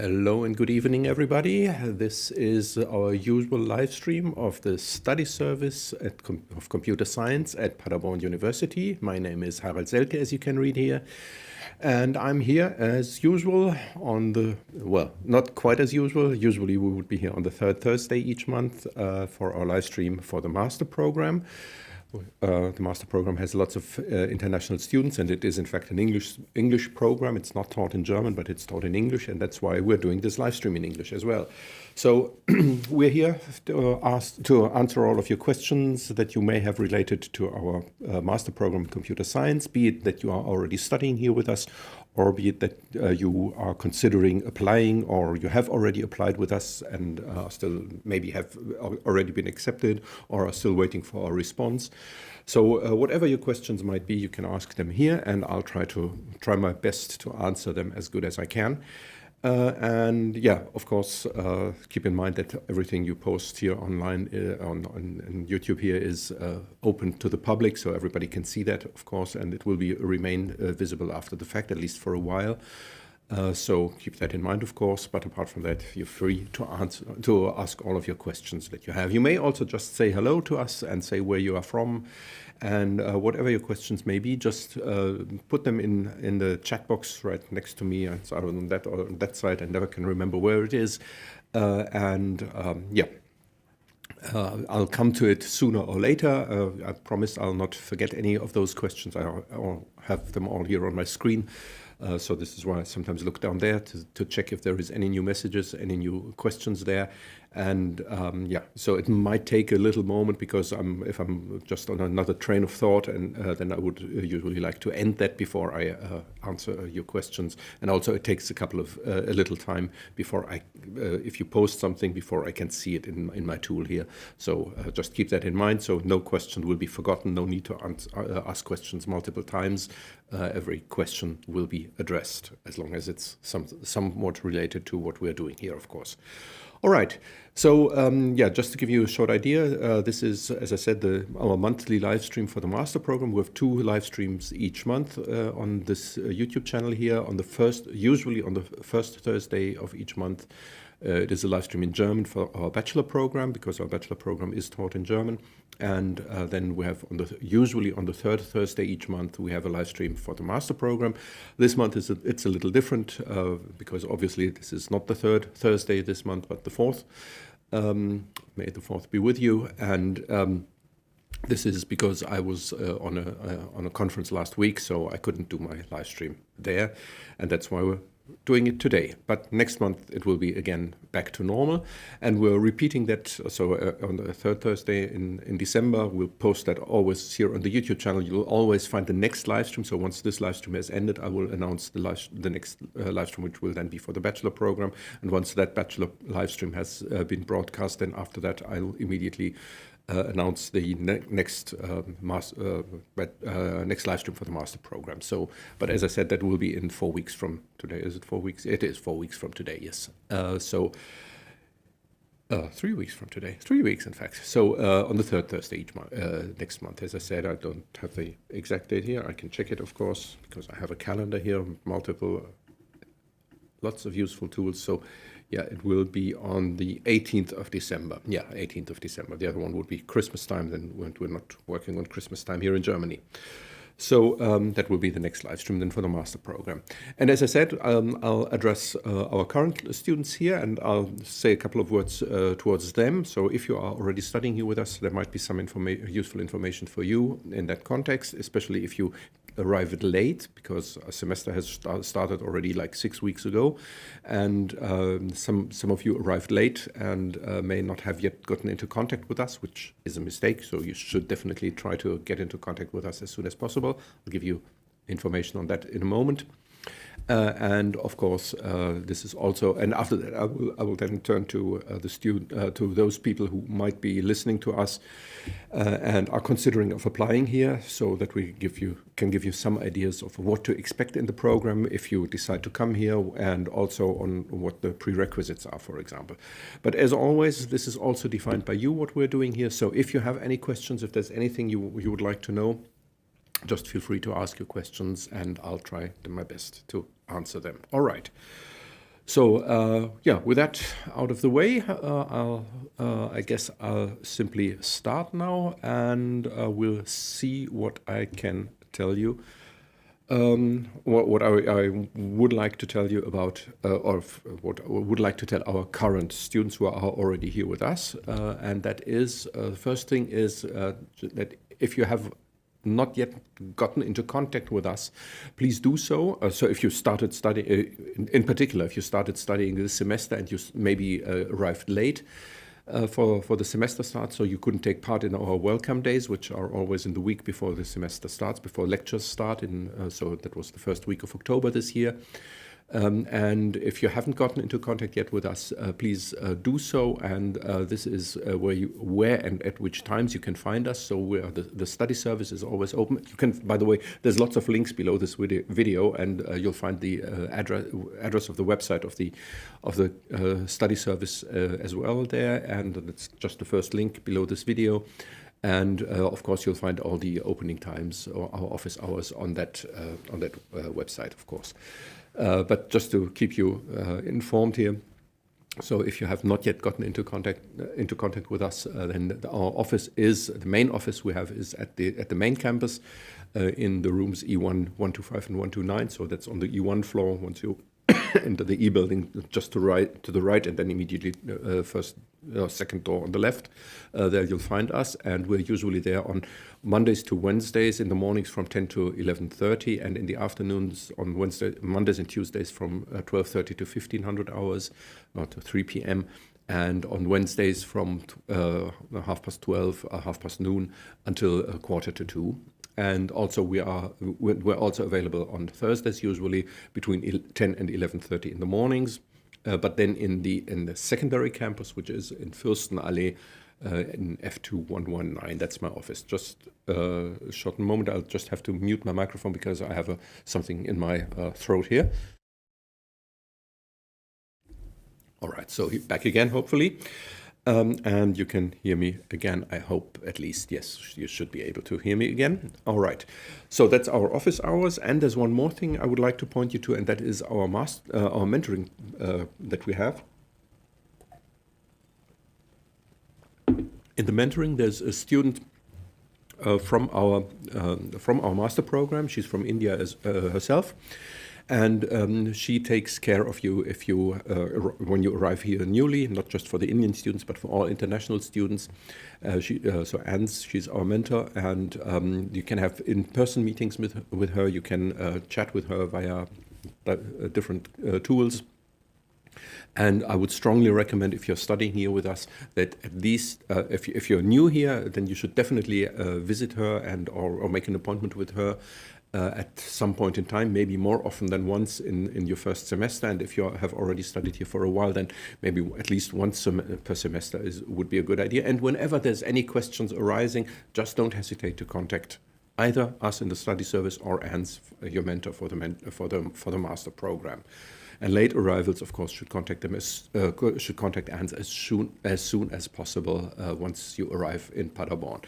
Hello and good evening, everybody. This is our usual live stream of the study service of computer science at Paderborn University. My name is Harald Selke, as you can read here. And I'm here as usual not quite as usual. Usually we would be here on the third Thursday each month for our live stream for the master program. The master program has lots of international students, and it is in fact an English program. It's not taught in German, but it's taught in English, and that's why we're doing this live stream in English as well. So we're here to answer all of your questions that you may have related to our master program in computer science, be it that you are already studying here with us, or be it that you are considering applying, or you have already applied with us and still maybe have already been accepted or are still waiting for our response. So whatever your questions might be, you can ask them here, and I'll try my best to answer them as good as I can. And yeah, of course, keep in mind that everything you post here online on YouTube here is open to the public, so everybody can see that, of course, and it will remain visible after the fact, at least for a while. So keep that in mind, of course. But apart from that, you're free to ask all of your questions that you have. You may also just say hello to us and say where you are from, and whatever your questions may be, just put them in the chat box right next to me. It's either on that or on that side. I never can remember where it is. I'll come to it sooner or later. I promise I'll not forget any of those questions. I'll have them all here on my screen. So this is why I sometimes look down there to check if there is any new messages, any new questions there. And so it might take a little moment because if I'm just on another train of thought, and then I would usually like to end that before I answer your questions. And also it takes a little time before if you post something, before I can see it in my tool here. So just keep that in mind. So no question will be forgotten. No need to ask questions multiple times. Every question will be addressed as long as it's somewhat related to what we're doing here, of course. All right. So just to give you a short idea, this is, as I said, our monthly live stream for the master program. We have 2 live streams each month on this YouTube channel here. Usually on the first Thursday of each month, it is a live stream in German for our bachelor program, because our bachelor program is taught in German. And then we have usually on the third Thursday each month, we have a live stream for the master program. This month it's a little different because obviously this is not the third Thursday this month, but the fourth. May the fourth be with you. And this is because I was on a conference last week, so I couldn't do my live stream there, and that's why we're doing it today. But next month it will be again back to normal, and we're repeating that. So on the third Thursday in December, we'll post that always here on the YouTube channel. You'll always find the next live stream. So once this live stream has ended, I will announce the next live stream, which will then be for the bachelor program. And once that bachelor live stream has been broadcast, then after that I'll immediately announce the next live stream for the master program. So, but as I said, that will be in 4 weeks from today. Is it 4 weeks? It is 4 weeks from today. Yes. 3 weeks from today. 3 weeks, in fact. So on the third Thursday next month. As I said, I don't have the exact date here. I can check it, of course, because I have a calendar here, lots of useful tools. So yeah, it will be on the 18th of December. Yeah, 18th of December. The other one would be Christmas time, then we're not working on Christmas time here in Germany. So that will be the next live stream then for the master program. And as I said, I'll address our current students here, and I'll say a couple of words towards them. So if you are already studying here with us, there might be some useful information for you in that context, especially if you arrived late, because a semester has started already like 6 weeks ago, and some of you arrived late and may not have yet gotten into contact with us, which is a mistake. So you should definitely try to get into contact with us as soon as possible. I'll give you information on that in a moment. And of course, this is also, and after that, I will then turn to to those people who might be listening to us and are considering of applying here, so that we can give you some ideas of what to expect in the program if you decide to come here, and also on what the prerequisites are, for example. But as always, this is also defined by you, what we're doing here. So if you have any questions, if there's anything you would like to know, just feel free to ask your questions, and I'll try my best to answer them. All right. Yeah, with that out of the way, I guess I'll simply start now, and we'll see what I can tell you. What I would like to tell you about, what I would like to tell our current students who are already here with us, and that is, the first thing is that if you have not yet gotten into contact with us, please do so. So if you started studying, in particular, if you started studying this semester and you maybe arrived late for the semester start, so you couldn't take part in our welcome days, which are always in the week before the semester starts, before lectures start. So that was the first week of October this year. And if you haven't gotten into contact yet with us, please do so. And this is where and at which times you can find us. So the study service is always open. You can, by the way, there's lots of links below this video, and you'll find the address of the website of the study service as well there. And it's just the first link below this video. And of course, you'll find all the opening times or our office hours on that website, of course. But just to keep you informed here, so if you have not yet gotten into contact with us, then our office is the main office we have is at the main campus in the rooms E1, 125, and 129. So that's on the E1 floor. Once you enter the E building, just to the right, and then immediately second door on the left. There you'll find us, and we're usually there on Mondays to Wednesdays, in the mornings from 10 to 11:30, and in the afternoons on Mondays and Tuesdays from 12:30 to 1500 hours, or to 3 p.m., and on Wednesdays from 12:30, 12:30 until 1:45. And also we're also available on Thursdays, usually between 10 and 11:30 in the mornings. But then in the secondary campus, which is in Fürstenallee, in F2119, that's my office. Just a short moment, I'll just have to mute my microphone because I have something in my throat here. All right, so back again, hopefully. And you can hear me again, I hope, at least. Yes, you should be able to hear me again. All right, so that's our office hours. And there's one more thing I would like to point you to, and that is our mentoring that we have. In the mentoring, there's a student from our master program. She's from India herself. And she takes care of you when you arrive here newly, not just for the Indian students, but for all international students. So Anne, she's our mentor, and you can have in-person meetings with her. You can chat with her via different tools. And I would strongly recommend, if you're studying here with us, that at least if you're new here, then you should definitely visit her or make an appointment with her at some point in time, maybe more often than once in your first semester. And if you have already studied here for a while, then maybe at least once per semester would be a good idea. And whenever there's any questions arising, just don't hesitate to contact either us in the study service or Anne's, your mentor for the master program. And late arrivals, of course, should contact Anne as soon as possible once you arrive in Paderborn.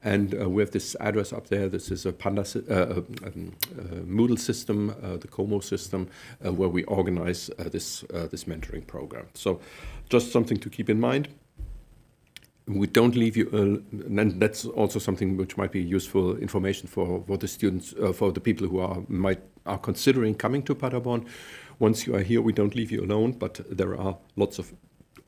And we have this address up there. This is a Moodle system, the Como system, where we organize this mentoring program. So, just something to keep in mind. We don't leave you, and that's also something which might be useful information for the students, for the people who are considering coming to Paderborn. Once you are here, we don't leave you alone, but there are lots of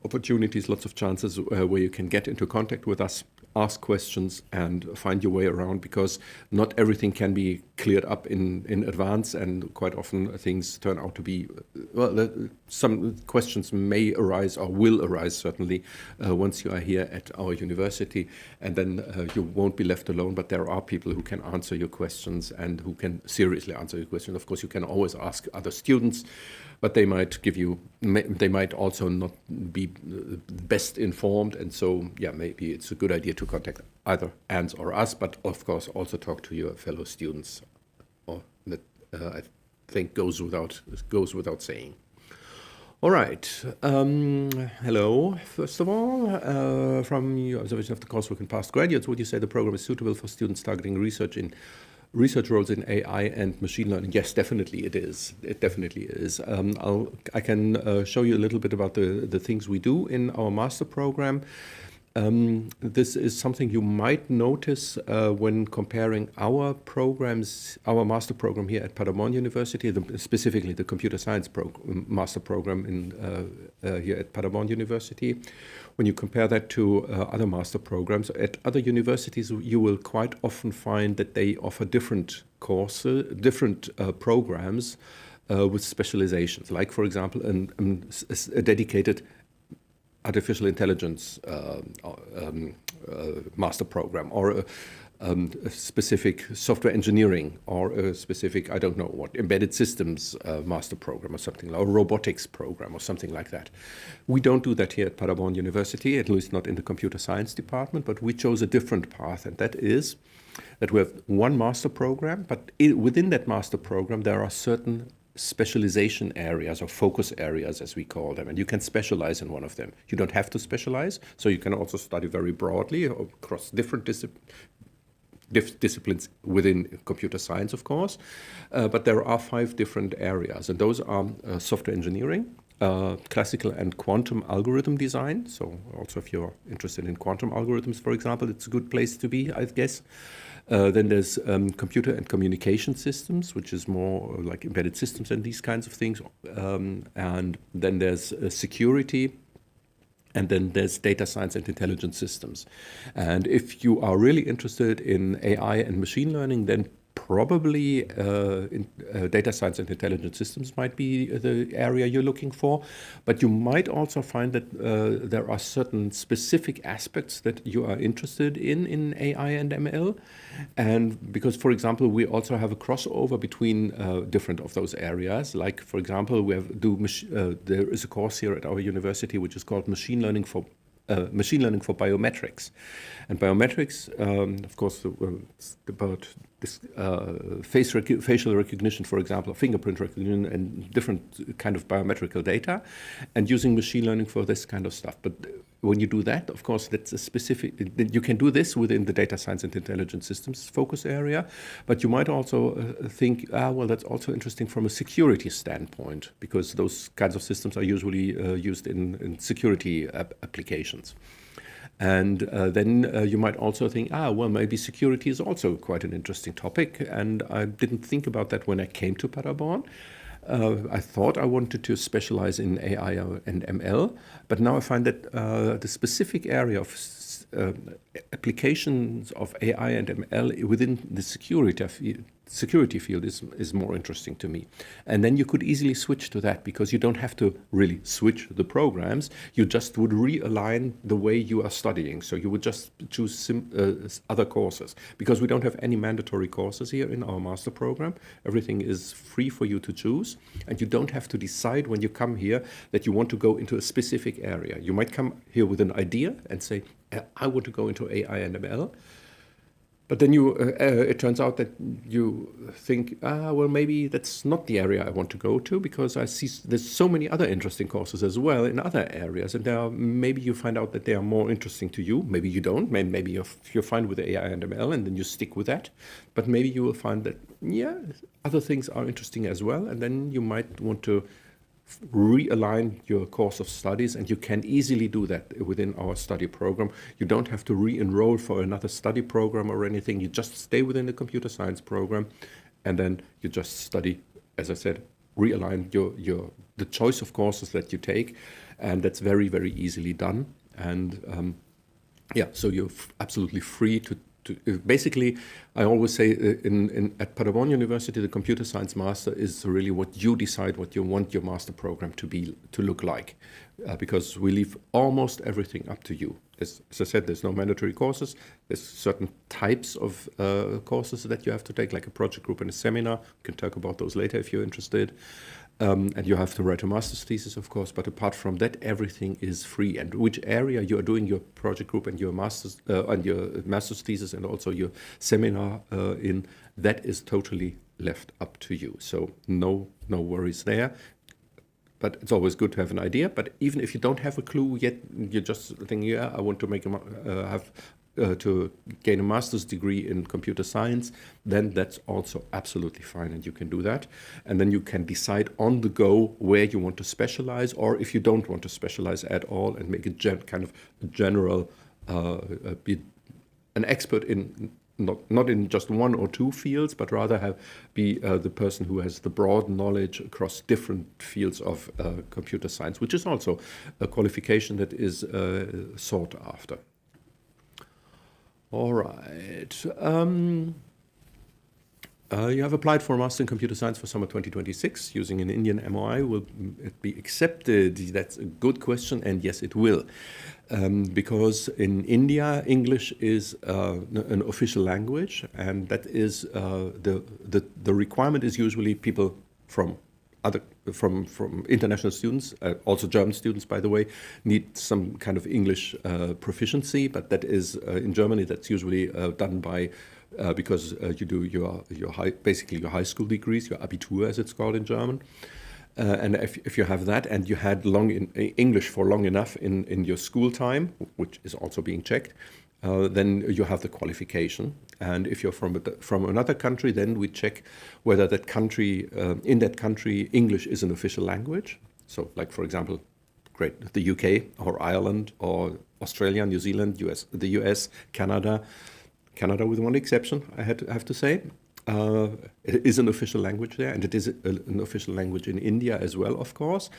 opportunities, lots of chances where you can get into contact with us, ask questions, and find your way around, because not everything can be cleared up in advance, and quite often things turn out to be, some questions may arise or will arise certainly once you are here at our university, and then you won't be left alone, but there are people who can answer your questions and who can seriously answer your questions. Of course, you can always ask other students, but they might also not be best informed, and so maybe it's a good idea to contact either Anne's or us, but of course also talk to your fellow students. Or that I think goes without saying. All right. Hello. First of all, from your observation of the coursework in past graduates, would you say the program is suitable for students targeting research in Research roles in AI and machine learning. Yes, definitely it is. It definitely is. I can show you a little bit about the things we do in our master program. This is something you might notice when comparing our programs, our master program here at Paderborn University, specifically the computer science master program here at Paderborn University. When you compare that to other master programs at other universities, you will quite often find that they offer different courses, different programs with specializations. Like, for example, a dedicated artificial intelligence master program, or a specific software engineering, or a specific, I don't know what, embedded systems master program, or something like a robotics program, or something like that. We don't do that here at Paderborn University, at least not in the computer science department, but we chose a different path, and that is that we have one master program, but within that master program there are certain specialization areas, or focus areas as we call them, and you can specialize in one of them. You don't have to specialize, so you can also study very broadly across different disciplines within computer science, of course, but there are 5 different areas, and those are software engineering, classical and quantum algorithm design. So also if you're interested in quantum algorithms, for example, it's a good place to be, I guess. Then there's computer and communication systems, which is more like embedded systems and these kinds of things. And then there's security. And then there's data science and intelligent systems. And if you are really interested in AI and machine learning, then probably data science and intelligent systems might be the area you're looking for. But you might also find that there are certain specific aspects that you are interested in AI and ML. And because, for example, we also have a crossover between different of those areas. Like, for example, there is a course here at our university which is called Machine Learning for biometrics. And biometrics, of course, it's about this facial recognition, for example, fingerprint recognition, and different kind of biometrical data, and using machine learning for this kind of stuff. But when you do that, of course, that's a specific, you can do this within the data science and intelligent systems focus area, but you might also think, well, that's also interesting from a security standpoint, because those kinds of systems are usually used in security applications. And then you might also think, well, maybe security is also quite an interesting topic, and I didn't think about that when I came to Paderborn. I thought I wanted to specialize in AI and ML, but now I find that the specific area of applications of AI and ML within the security field is more interesting to me. And then you could easily switch to that, because you don't have to really switch the programs. You just would realign the way you are studying. So you would just choose other courses, because we don't have any mandatory courses here in our master program. Everything is free for you to choose, and you don't have to decide when you come here that you want to go into a specific area. You might come here with an idea and say, I want to go into AI and ML. But then it turns out that you think, well, maybe that's not the area I want to go to, because I see there's so many other interesting courses as well in other areas, and maybe you find out that they are more interesting to you. Maybe you don't. Maybe you're fine with AI and ML, and then you stick with that. But maybe you will find that, yeah, other things are interesting as well, and then you might want to realign your course of studies, and you can easily do that within our study program. You don't have to re-enroll for another study program or anything. You just stay within the computer science program, and then you just study, as I said, realign the choice of courses that you take, and that's very, very easily done. And so you're absolutely free to basically, I always say at Paderborn University, the computer science master is really what you decide what you want your master program to look like, because we leave almost everything up to you. As I said, there's no mandatory courses. There's certain types of courses that you have to take, like a project group and a seminar. We can talk about those later if you're interested. And you have to write a master's thesis, of course, but apart from that, everything is free. And which area you are doing your project group and your master's thesis and also your seminar in, that is totally left up to you. So no worries there. But it's always good to have an idea. But even if you don't have a clue yet, you just think, I want to have to gain a master's degree in computer science, then that's also absolutely fine, and you can do that. And then you can decide on the go where you want to specialize, or if you don't want to specialize at all, and make a kind of general, be an expert in not in just one or two fields, but rather be the person who has the broad knowledge across different fields of computer science, which is also a qualification that is sought after. All right. You have applied for a Master in Computer Science for summer 2026 using an Indian MOI. Will it be accepted? That's a good question, and yes, it will. Because in India, English is an official language, and that is the requirement is usually people from international students, also German students, by the way, need some kind of English proficiency. But that is in Germany, that's usually done by because you do basically your high school degrees, your Abitur as it's called in German. And if you have that and you had English for long enough in your school time, which is also being checked, then you have the qualification. And if you're from another country, then we check whether that country, in that country, English is an official language. So, like for example, the UK or Ireland or Australia, New Zealand, the US, Canada with one exception, I have to say. It is an official language there, and it is an official language in India as well, of course.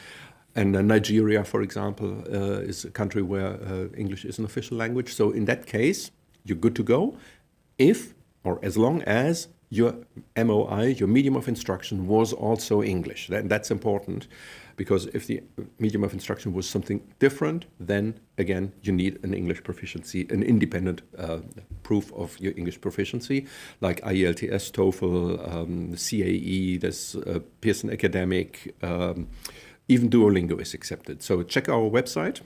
And Nigeria, for example, is a country where English is an official language. So in that case, you're good to go if, or as long as, your MOI, your medium of instruction, was also English. That's important, because if the medium of instruction was something different, then again, you need an English proficiency, an independent proof of your English proficiency, like IELTS, TOEFL, CAE, there's Pearson Academic, even Duolingo is accepted. So check our website.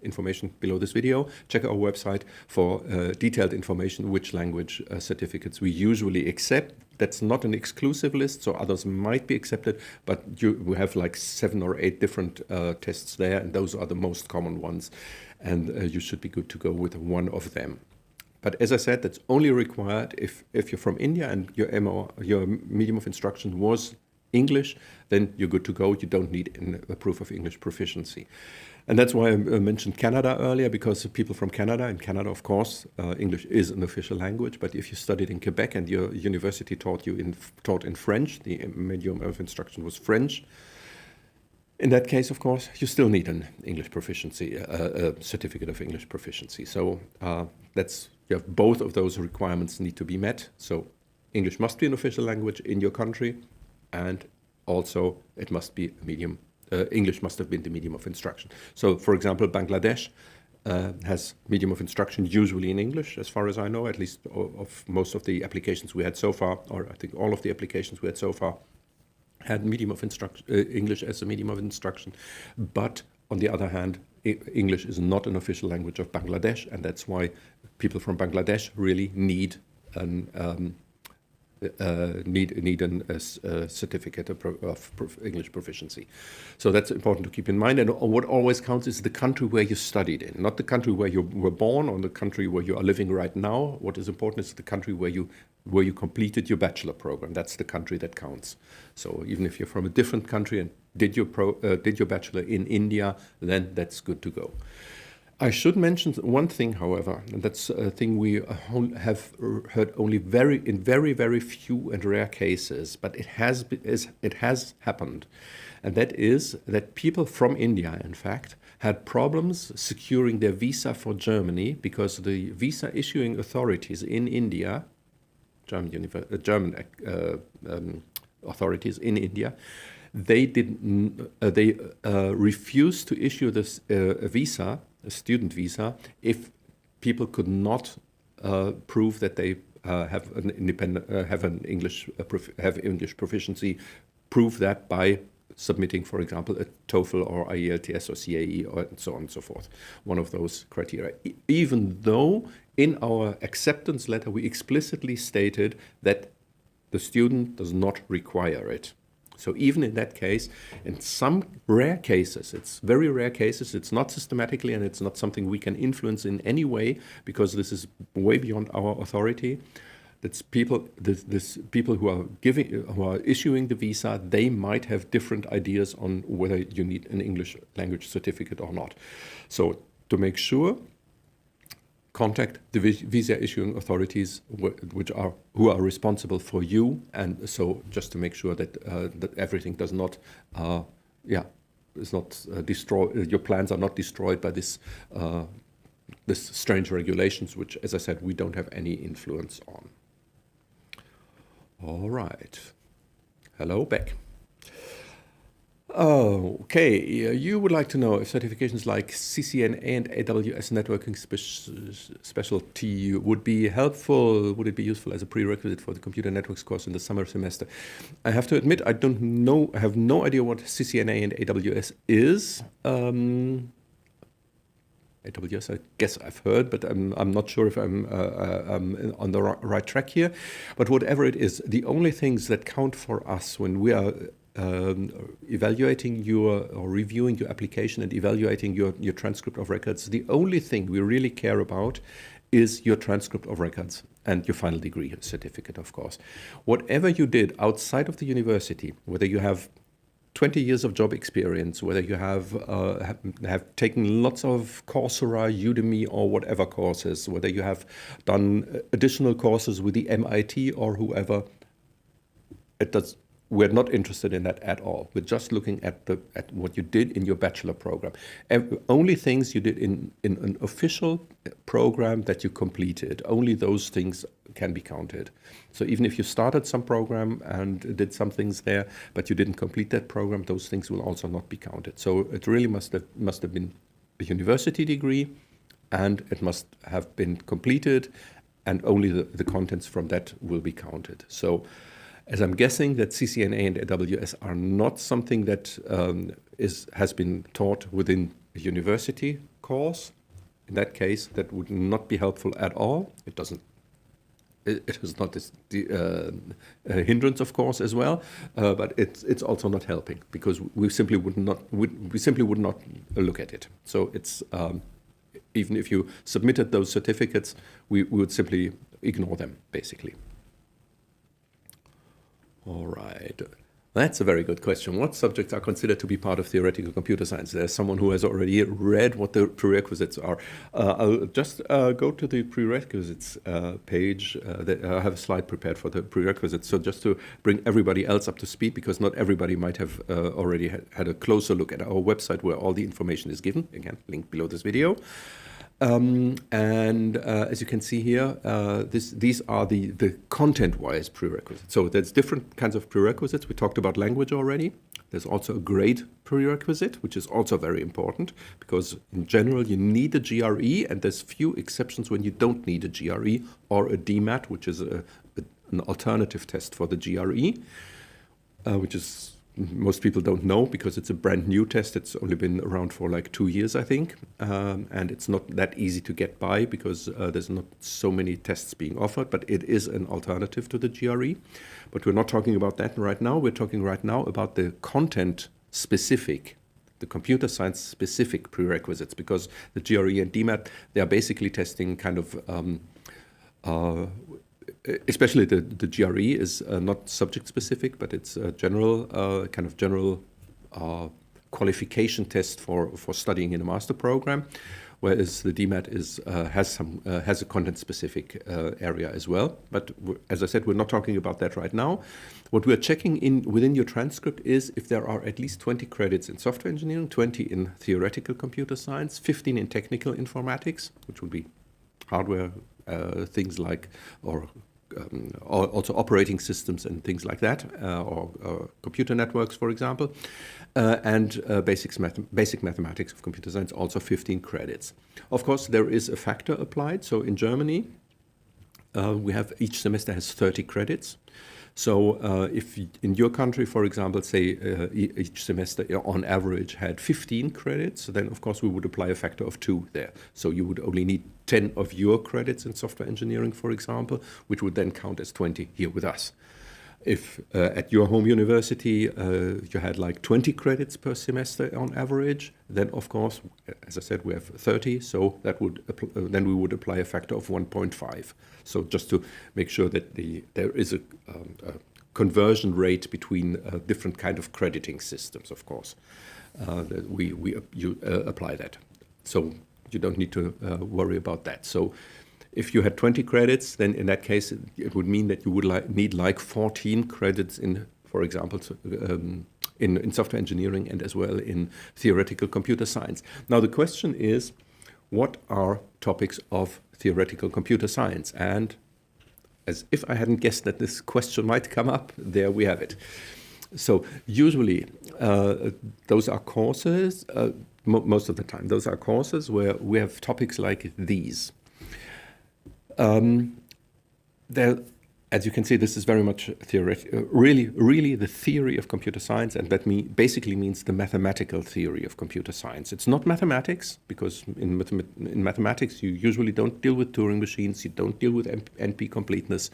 Information below this video. Check our website for detailed information which language certificates we usually accept. That's not an exclusive list, so others might be accepted, but we have like 7 or 8 different tests there, and those are the most common ones, and you should be good to go with one of them. But as I said, that's only required if you're from India and your medium of instruction was English, then you're good to go. You don't need a proof of English proficiency. And that's why I mentioned Canada earlier, because people from Canada, in Canada, of course, English is an official language. But if you studied in Quebec and your university taught in French, the medium of instruction was French, in that case, of course, you still need an English proficiency, a certificate of English proficiency. So you have both of those requirements need to be met. So English must be an official language in your country, and also it must be a medium. English must have been the medium of instruction. So, for example, Bangladesh has medium of instruction usually in English, as far as I know, at least of most of the applications we had so far, or I think all of the applications we had so far had medium of instruction, English as a medium of instruction. But on the other hand, English is not an official language of Bangladesh, and that's why people from Bangladesh really need a certificate of English proficiency. So that's important to keep in mind. And what always counts is the country where you studied in, not the country where you were born or the country where you are living right now. What is important is the country where you completed your bachelor program. That's the country that counts. So even if you're from a different country and did your bachelor in India, then that's good to go. I should mention one thing, however, and that's a thing we have heard only in very, very few and rare cases, but it has happened. And that is that people from India, in fact, had problems securing their visa for Germany because the visa issuing authorities in India, German authorities in India, they refused to issue this a student visa, if people could not prove that they have English proficiency, prove that by submitting, for example, a TOEFL or IELTS or CAE or so on and so forth, one of those criteria. Even though in our acceptance letter we explicitly stated that the student does not require it. So even in that case, in some rare cases, it's very rare cases, it's not systematically and it's not something we can influence in any way because this is way beyond our authority. That's people, this people who are issuing the visa, they might have different ideas on whether you need an English language certificate or not. So to make sure, contact the visa issuing authorities who are responsible for you, and so just to make sure that that everything does not, is not destroyed. Your plans are not destroyed by this strange regulations, which, as I said, we don't have any influence on. All right. Hello, Beck. Okay, you would like to know if certifications like CCNA and AWS networking specialty would be helpful, would it be useful as a prerequisite for the computer networks course in the summer semester? I have to admit, I don't know, I have no idea what CCNA and AWS is. AWS, I guess I've heard, but I'm not sure if I'm on the right track here. But whatever it is, the only things that count for us when we are evaluating or reviewing your application and evaluating your transcript of records, the only thing we really care about is your transcript of records and your final degree certificate, of course. Whatever you did outside of the university, whether you have 20 years of job experience, whether you have taken lots of Coursera, Udemy, or whatever courses, whether you have done additional courses with the MIT or whoever, we're not interested in that at all. We're just looking at what you did in your bachelor program. Only things you did in an official program that you completed, only those things can be counted. So even if you started some program and did some things there, but you didn't complete that program, those things will also not be counted. So it really must have been a university degree, and it must have been completed, and only the contents from that will be counted. So, as I'm guessing that CCNA and AWS are not something that has been taught within a university course, in that case, that would not be helpful at all. It is not a hindrance, of course, as well, but it's also not helping because we simply would not look at it. So it's even if you submitted those certificates, we would simply ignore them, basically. All right. That's a very good question. What subjects are considered to be part of theoretical computer science? There's someone who has already read what the prerequisites are. I'll just go to the prerequisites page. I have a slide prepared for the prerequisites. So just to bring everybody else up to speed, because not everybody might have already had a closer look at our website where all the information is given. Again, link below this video. As you can see here, these are the content-wise prerequisites. So there's different kinds of prerequisites. We talked about language already. There's also a grade prerequisite, which is also very important because in general you need a GRE, and there's few exceptions when you don't need a GRE or a DMAT, which is an alternative test for the GRE, which is most people don't know because it's a brand new test. It's only been around for like 2 years, I think. And it's not that easy to get by because there's not so many tests being offered, but it is an alternative to the GRE. But we're not talking about that right now. We're talking right now about the content specific, the computer science specific prerequisites, because the GRE and DMAT, they are basically testing kind of especially the GRE is not subject specific, but it's a general general qualification test for studying in a master program, whereas the DMAT has a content specific area as well. But as I said, we're not talking about that right now. What we're checking within your transcript is if there are at least 20 credits in software engineering, 20 in theoretical computer science, 15 in technical informatics, which would be hardware things like, or also operating systems and things like that, or computer networks, for example, and basic mathematics of computer science, also 15 credits. Of course, there is a factor applied. So in Germany, we have each semester has 30 credits. So if in your country, for example, say each semester on average had 15 credits, then of course we would apply a factor of 2 there. So you would only need 10 of your credits in software engineering, for example, which would then count as 20 here with us. If at your home university you had like 20 credits per semester on average, then of course, as I said, we have 30, so that would then we would apply a factor of 1.5. So just to make sure that there is a conversion rate between different kind of crediting systems, of course, that you apply that. So you don't need to worry about that. So if you had 20 credits, then in that case, it would mean that you would need like 14 credits in, for example, in software engineering and as well in theoretical computer science. Now the question is, what are topics of theoretical computer science? And as if I hadn't guessed that this question might come up, there we have it. So usually those are courses, most of the time, those are courses where we have topics like these. As you can see, this is very much theoretical, really the theory of computer science, and that basically means the mathematical theory of computer science. It's not mathematics, because in mathematics you usually don't deal with Turing machines, you don't deal with NP completeness,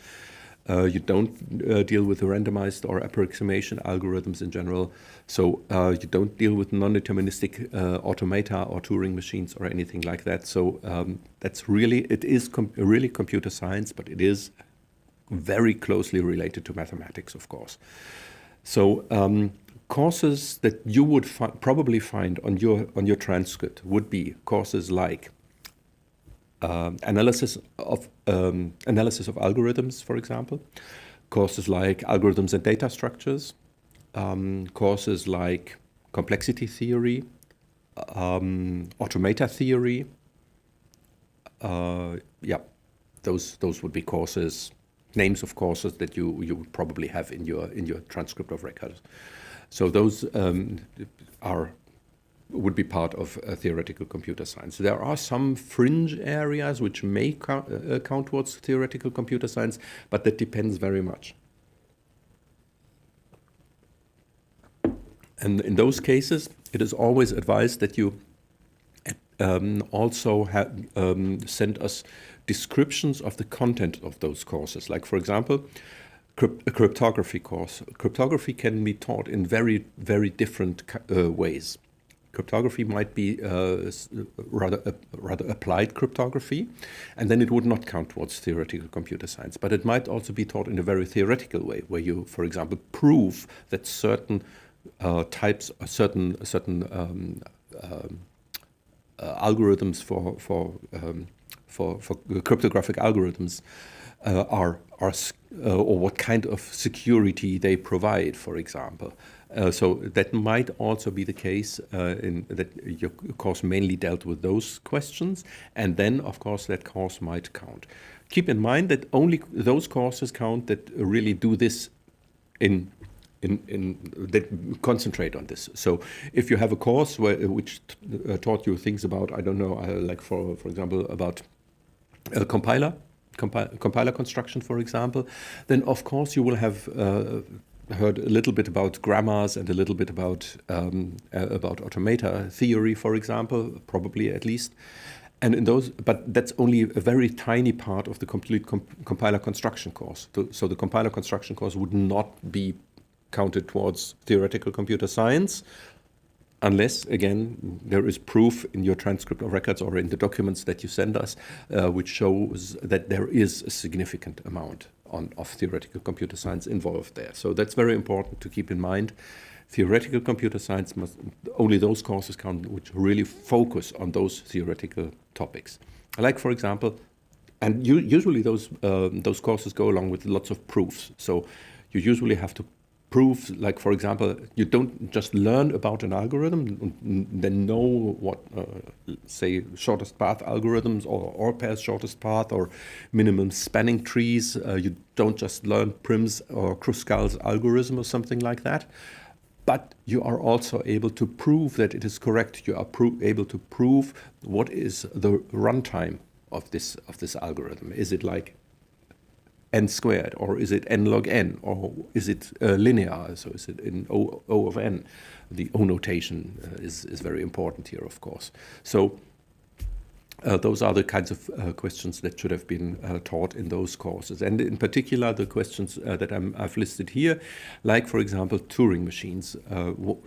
you don't deal with randomized or approximation algorithms in general, so you don't deal with non-deterministic automata or Turing machines or anything like that. So that's really, it is really computer science, but it is very closely related to mathematics, of course. So courses that you would probably find on your transcript would be courses like analysis of algorithms, for example, courses like algorithms and data structures, courses like complexity theory, automata theory. Yeah, those would be courses, names of courses that you would probably have in your transcript of records. So those would be part of theoretical computer science. There are some fringe areas which may count towards theoretical computer science, but that depends very much. And in those cases, it is always advised that you also send us descriptions of the content of those courses. Like, for example, a cryptography course. Cryptography can be taught in very, very different ways. Cryptography might be rather applied cryptography, and then it would not count towards theoretical computer science. But it might also be taught in a very theoretical way, where you, for example, prove that certain types, certain algorithms for cryptographic algorithms are or what kind of security they provide, for example. So that might also be the case that your course mainly dealt with those questions, and then of course that course might count. Keep in mind that only those courses count that really do this that concentrate on this. So if you have a course which taught you things about, I don't know, like for example about compiler construction, for example, then of course you will have heard a little bit about grammars and a little bit about automata theory, for example, probably at least. And in those, but that's only a very tiny part of the complete compiler construction course. So the compiler construction course would not be counted towards theoretical computer science, unless, again, there is proof in your transcript of records or in the documents that you send us, which shows that there is a significant amount of theoretical computer science involved there. So that's very important to keep in mind. Theoretical computer science only those courses count which really focus on those theoretical topics. Like, for example, and usually those courses go along with lots of proofs. So you usually have to prove, like, for example, you don't just learn about an algorithm and then know what, say, shortest path algorithms or all pairs shortest path or minimum spanning trees. You don't just learn Prim's or Kruskal's algorithm or something like that. But you are also able to prove that it is correct. You are able to prove what is the runtime of this algorithm. Is it like n squared, or is it n log n, or is it linear? So is it in O of n? The O notation is very important here, of course. So Those are the kinds of questions that should have been taught in those courses. And in particular, the questions that I've listed here, like, for example, Turing machines.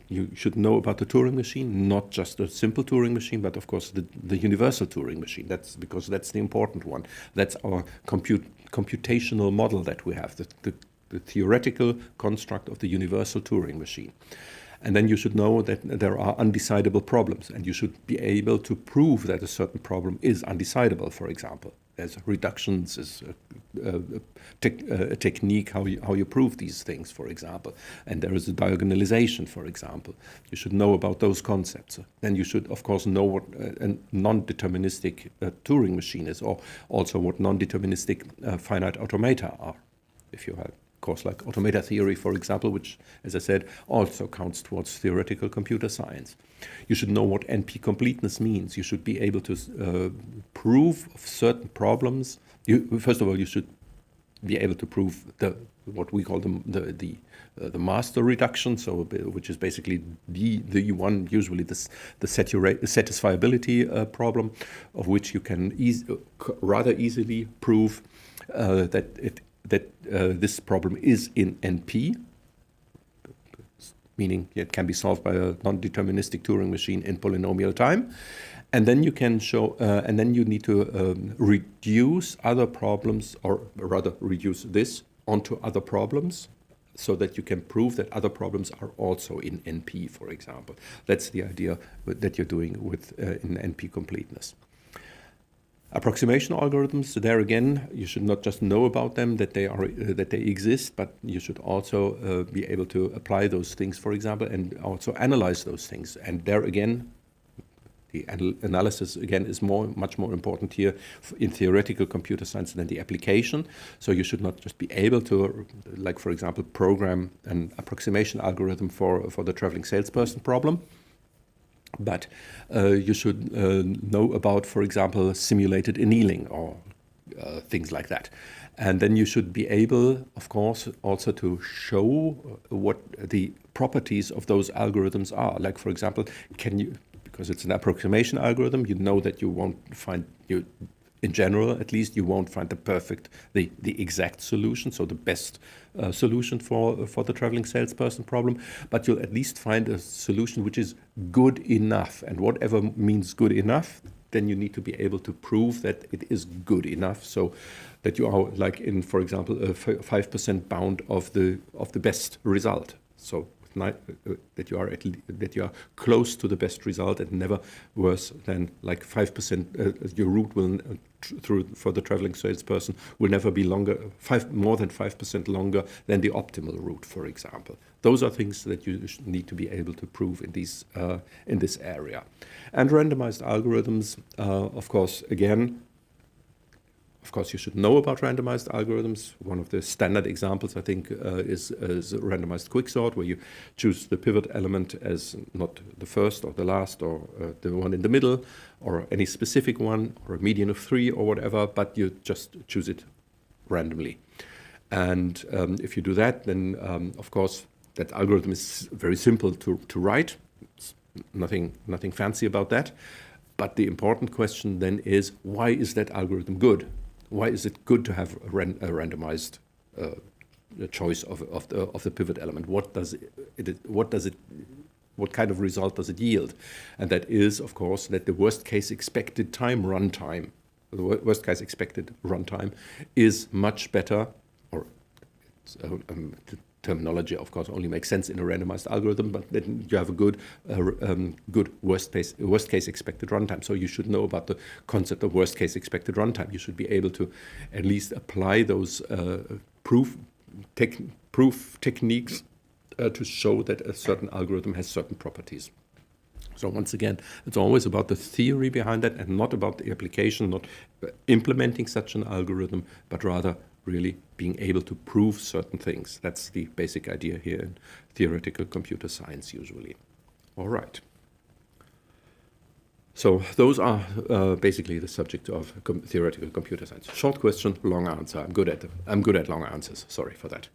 You should know about the Turing machine, not just a simple Turing machine, but of course the universal Turing machine. That's because that's the important one. That's our computational model that we have, the theoretical construct of the universal Turing machine. And then you should know that there are undecidable problems, and you should be able to prove that a certain problem is undecidable, for example. There's reductions, is a technique how you prove these things, for example. And there is a diagonalization, for example. You should know about those concepts. Then you should, of course, know what a non-deterministic Turing machine is, or also what non-deterministic finite automata are, if you have course like automata theory, for example, which, as I said, also counts towards theoretical computer science. You should know what NP completeness means. You should be able to prove certain problems. First of all, you should be able to prove what we call the master reduction, so which is basically the one, usually the satisfiability problem, of which you can rather easily prove that this problem is in NP, meaning it can be solved by a non-deterministic Turing machine in polynomial time. And then you can show, and then you need to reduce other problems, or rather reduce this onto other problems, so that you can prove that other problems are also in NP, for example. That's the idea that you're doing with in NP completeness. Approximation algorithms, there again, you should not just know about them, that they exist, but you should also be able to apply those things, for example, and also analyze those things. And there again, the analysis again is much more important here in theoretical computer science than the application. So you should not just be able to, like, for example, program an approximation algorithm for the traveling salesperson problem. But you should know about, for example, simulated annealing or things like that. And then you should be able, of course, also to show what the properties of those algorithms are. Like, for example, because it's an approximation algorithm, you know that you won't find, in general at least, you won't find the exact solution, so the best solution for the traveling salesperson problem, but you'll at least find a solution which is good enough. And whatever means good enough, then you need to be able to prove that it is good enough, so that you are, like, in, for example, a 5% bound of the best result. So that you are close to the best result and never worse than like 5%. Your route will for the traveling salesperson will never be more than 5% longer than the optimal route, for example. Those are things that you need to be able to prove in this area. And randomized algorithms, of course, again. Of course, you should know about randomized algorithms. One of the standard examples, I think, is randomized quicksort, where you choose the pivot element as not the first or the last or the one in the middle or any specific one or a median of 3 or whatever, but you just choose it randomly. And if you do that, then, of course, that algorithm is very simple to write. It's nothing fancy about that. But the important question then is, why is that algorithm good? Why is it good to have a randomized choice of the pivot element? What kind of result does it yield? And that is, of course, that the worst case expected runtime is much better, or terminology, of course, only makes sense in a randomized algorithm, but then you have a good worst case expected runtime. So you should know about the concept of worst case expected runtime. You should be able to at least apply those proof techniques to show that a certain algorithm has certain properties. So once again, it's always about the theory behind that and not about the application, not implementing such an algorithm, but rather really being able to prove certain things. That's the basic idea here in theoretical computer science usually. All right. So those are basically the subject of theoretical computer science. Short question, long answer. I'm good at long answers. Sorry for that.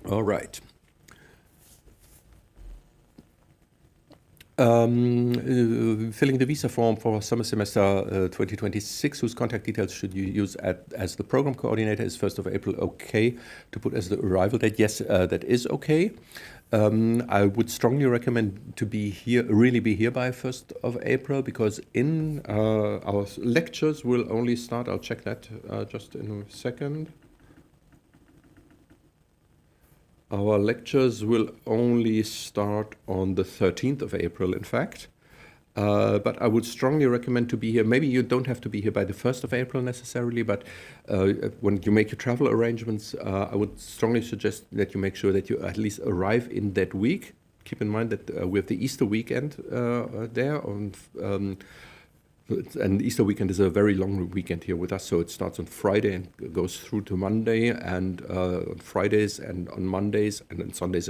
All right. Filling the visa form for summer semester 2026, whose contact details should you use as the program coordinator, is 1st of April okay to put as the arrival date? Yes, that is okay. I would strongly recommend to really be here by 1st of April, because in our lectures will only start, I'll check that just in a second. Our lectures will only start on the 13th of April, in fact. But I would strongly recommend to be here. Maybe you don't have to be here by the 1st of April necessarily, but when you make your travel arrangements, I would strongly suggest that you make sure that you at least arrive in that week. Keep in mind that we have the Easter weekend there and Easter weekend is a very long weekend here with us, so it starts on Friday and goes through to Monday, and on Fridays and on Mondays and on Sundays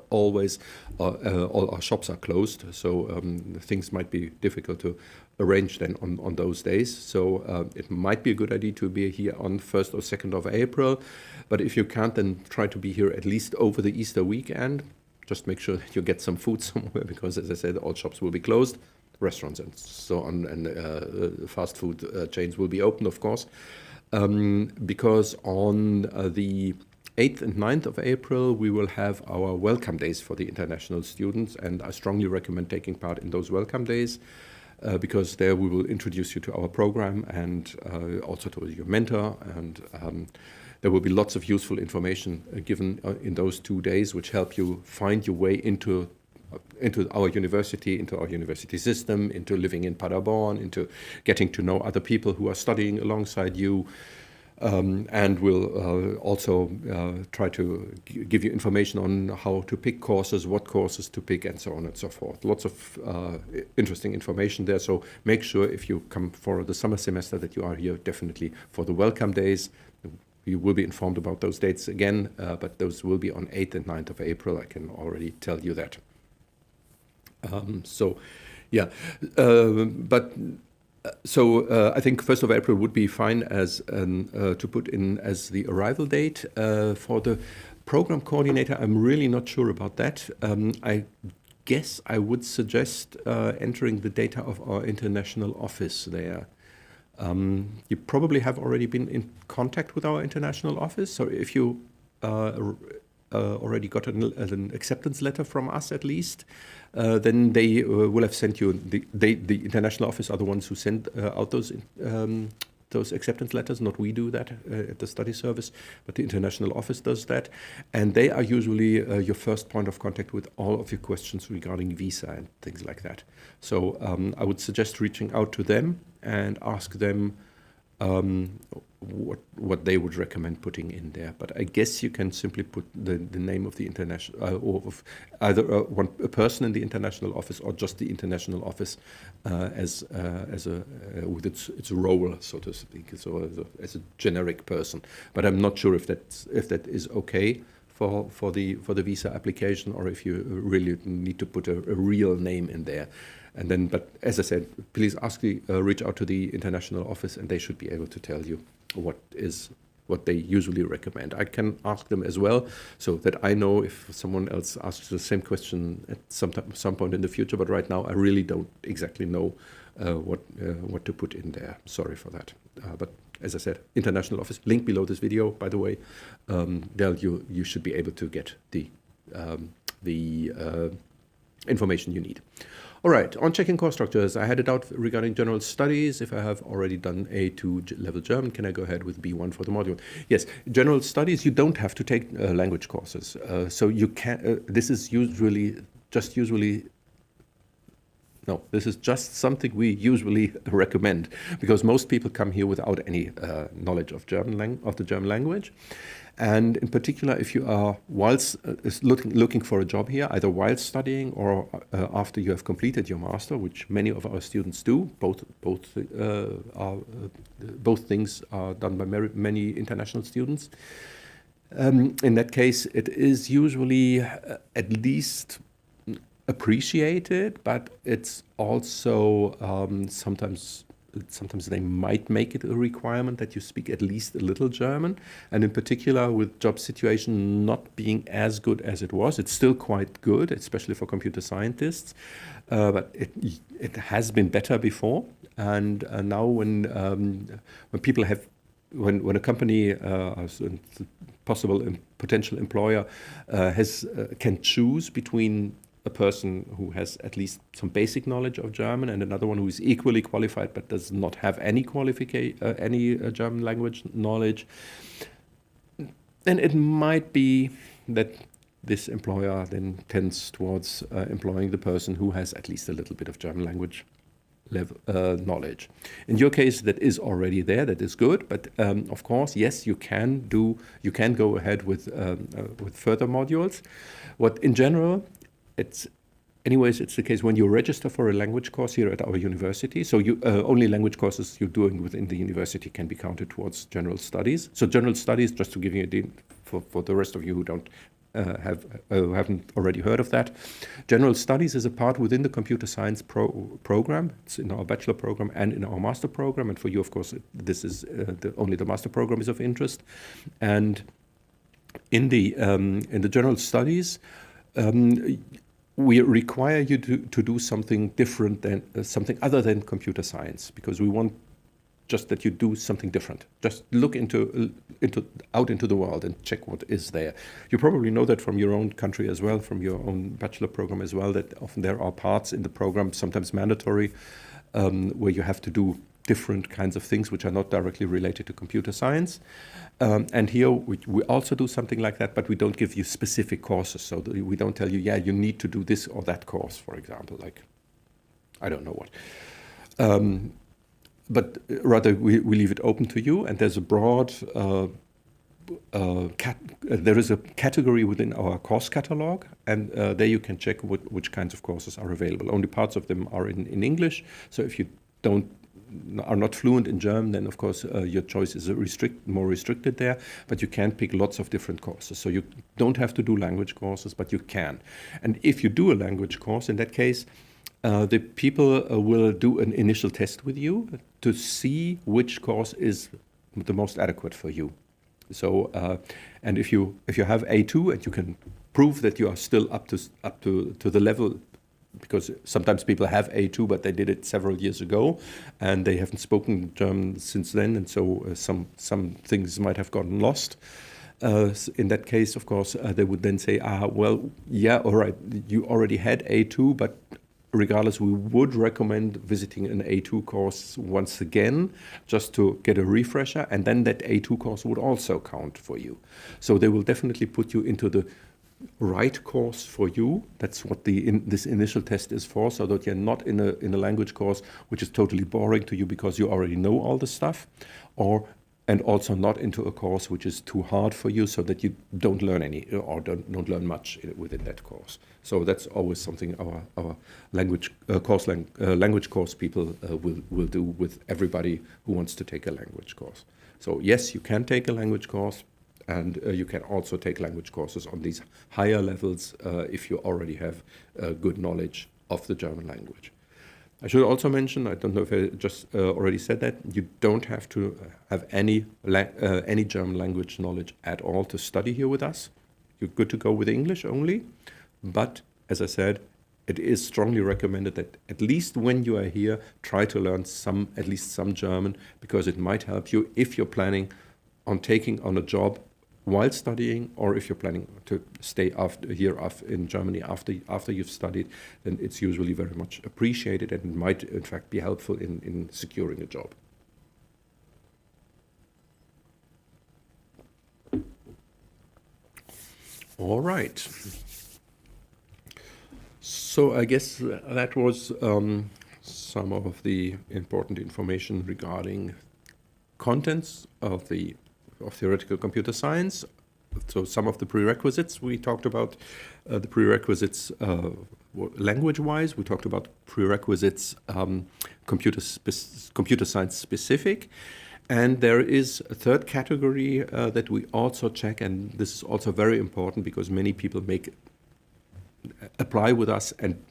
always all our shops are closed, so things might be difficult to arrange then on those days. So it might be a good idea to be here on 1st or 2nd of April, but if you can't, then try to be here at least over the Easter weekend. Just make sure that you get some food somewhere, because as I said, all shops will be closed. Restaurants and so on, and fast food chains will be open, of course, because on the 8th and 9th of April we will have our welcome days for the international students, and I strongly recommend taking part in those welcome days, because there we will introduce you to our program and also to your mentor, and there will be lots of useful information given in those 2 days, which help you find your way into our university system, into living in Paderborn, into getting to know other people who are studying alongside you, and we'll also try to give you information on how to pick courses, what courses to pick, and so on and so forth. Lots of interesting information there, so make sure if you come for the summer semester that you are here definitely for the welcome days. You will be informed about those dates again, but those will be on 8th and 9th of April, I can already tell you that. So I think 1st of April would be fine as to put in as the arrival date. For the program coordinator, I'm really not sure about that. I guess I would suggest entering the data of our international office there. You probably have already been in contact with our international office, so if you already got an acceptance letter from us at least, then they will have sent you, the international office are the ones who send out those acceptance letters, not we do that at the study service, but the international office does that, and they are usually your first point of contact with all of your questions regarding visa and things like that. So I would suggest reaching out to them and ask them what they would recommend putting in there. But I guess you can simply put the name of the international, or of either a person in the international office or just the international office as with its role, so to speak, so as a generic person. But I'm not sure if that is okay for the visa application, or if you really need to put a real name in there. And then, but as I said, please reach out to the international office, and they should be able to tell you what they usually recommend. I can ask them as well, so that I know if someone else asks the same question at some point in the future. But right now, I really don't exactly know what to put in there. Sorry for that. But as I said, international office, link below this video, by the way. There you should be able to get the information you need. All right, on checking course structures, I had a doubt regarding general studies. If I have already done A2 level German, can I go ahead with B1 for the module? Yes, general studies, you don't have to take language courses. So you can, this is just something we usually recommend, because most people come here without any knowledge of the German language. And in particular, if you are looking for a job here, either while studying or after you have completed your master, which many of our students do, both things are done by many international students. In that case, it is usually at least appreciated, but it's also sometimes sometimes they might make it a requirement that you speak at least a little German. And in particular, with job situation not being as good as it was, it's still quite good, especially for computer scientists. But it has been better before. And now when people have, when a company, a possible potential employer, can choose between a person who has at least some basic knowledge of German and another one who is equally qualified but does not have any German language knowledge, then it might be that this employer then tends towards employing the person who has at least a little bit of German language knowledge. In your case, that is already there. That is good. But of course, yes, you can go ahead with further modules. What in general, it's the case when you register for a language course here at our university. So you only language courses you're doing within the university can be counted towards general studies. So general studies, just to give you a idea for the rest of you who don't haven't already heard of that. General studies is a part within the computer science program. It's in our bachelor program and in our master program. And for you, of course, this is only the master program is of interest. And in the general studies, we require you to do something different than something other than computer science, because we want just that you do something different. Just look out into the world and check what is there. You probably know that from your own country as well, from your own bachelor program as well, that often there are parts in the program, sometimes mandatory, where you have to do different kinds of things which are not directly related to computer science. And here we also do something like that, but we don't give you specific courses. So we don't tell you, yeah, you need to do this or that course, for example, like, I don't know what. But rather we leave it open to you, and there's a broad, there is a category within our course catalog, and there you can check which kinds of courses are available. Only parts of them are in English, so if you are not fluent in German, then of course your choice is more restricted there, but you can pick lots of different courses. So you don't have to do language courses, but you can. And if you do a language course, in that case, the people will do an initial test with you to see which course is the most adequate for you. So, and if you have A2 and you can prove that you are still up to the level, because sometimes people have A2 but they did it several years ago and they haven't spoken German since then, and so some things might have gotten lost. In that case, of course, they would then say, well, yeah, all right, you already had A2, but regardless, we would recommend visiting an A2 course once again, just to get a refresher, and then that A2 course would also count for you. So they will definitely put you into the right course for you. That's what this initial test is for, so that you're not in a language course which is totally boring to you because you already know all the stuff, and also not into a course which is too hard for you, so that you don't learn any or don't learn much within that course. So that's always something our language course people will do with everybody who wants to take a language course. So yes, you can take a language course, and you can also take language courses on these higher levels if you already have good knowledge of the German language. I should also mention, I don't know if I just already said that, you don't have to have any German language knowledge at all to study here with us. You're good to go with English only. But as I said, it is strongly recommended that at least when you are here, try to learn at least some German, because it might help you if you're planning on taking on a job while studying, or if you're planning to stay here in Germany after you've studied, then it's usually very much appreciated, and it might in fact be helpful in securing a job. All right. So I guess that was some of the important information regarding contents of theoretical computer science. So some of the prerequisites, we talked about the prerequisites language-wise. We talked about prerequisites computer science specific. And there is a third category that we also check, and this is also very important because many people apply with us and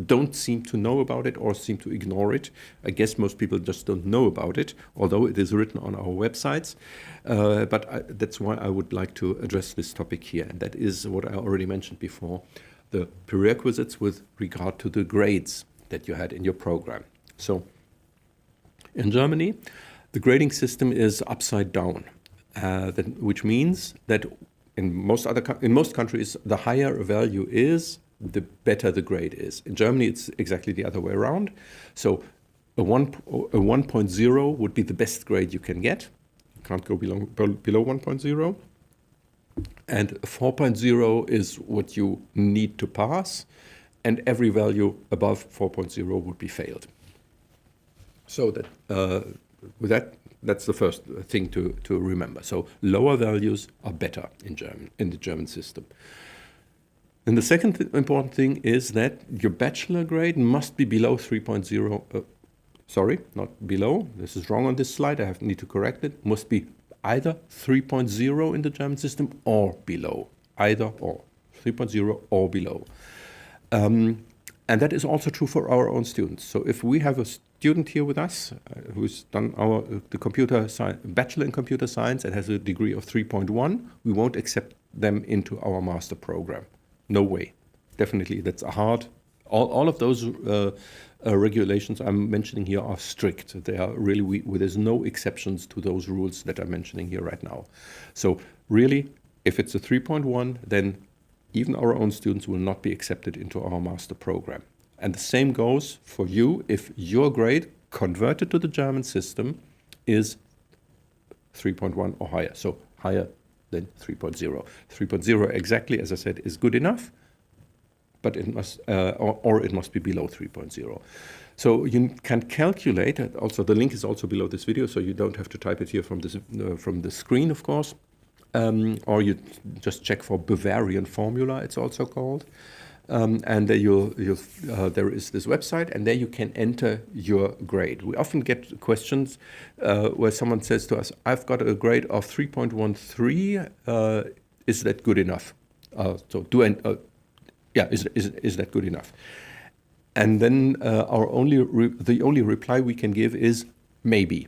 don't seem to know about it or seem to ignore it. I guess most people just don't know about it, although it is written on our websites. That's why I would like to address this topic here, and that is what I already mentioned before, the prerequisites with regard to the grades that you had in your program. So in Germany, the grading system is upside down, which means that in most countries, the higher a value is, the better the grade is. In Germany, it's exactly the other way around. So a 1.0 would be the best grade you can get. You can't go below 1.0. And 4.0 is what you need to pass, and every value above 4.0 would be failed. So that with that's the first thing to remember. So lower values are better in the German system. And the second important thing is that your bachelor grade must be below 3.0. Sorry, not below. This is wrong on this slide. I need to correct it. Must be either 3.0 in the German system or below. Either or. 3.0 or below. And that is also true for our own students. So if we have a student here with us who's done the bachelor in computer science and has a degree of 3.1, we won't accept them into our master program. No way. Definitely, that's hard. All of those regulations I'm mentioning here are strict. They are really, there's no exceptions to those rules that I'm mentioning here right now. So really, if it's a 3.1, then even our own students will not be accepted into our master program. And the same goes for you if your grade converted to the German system is 3.1 or higher. So higher than 3.0. 3.0 exactly, as I said, is good enough, but it must, or it must be below 3.0. So you can calculate, also the link is also below this video, so you don't have to type it here from the screen, of course, or you just check for Bavarian formula, it's also called. And there there is this website, and there you can enter your grade. We often get questions where someone says to us, I've got a grade of 3.13, is that good enough? Is that good enough? And then the only reply we can give is maybe,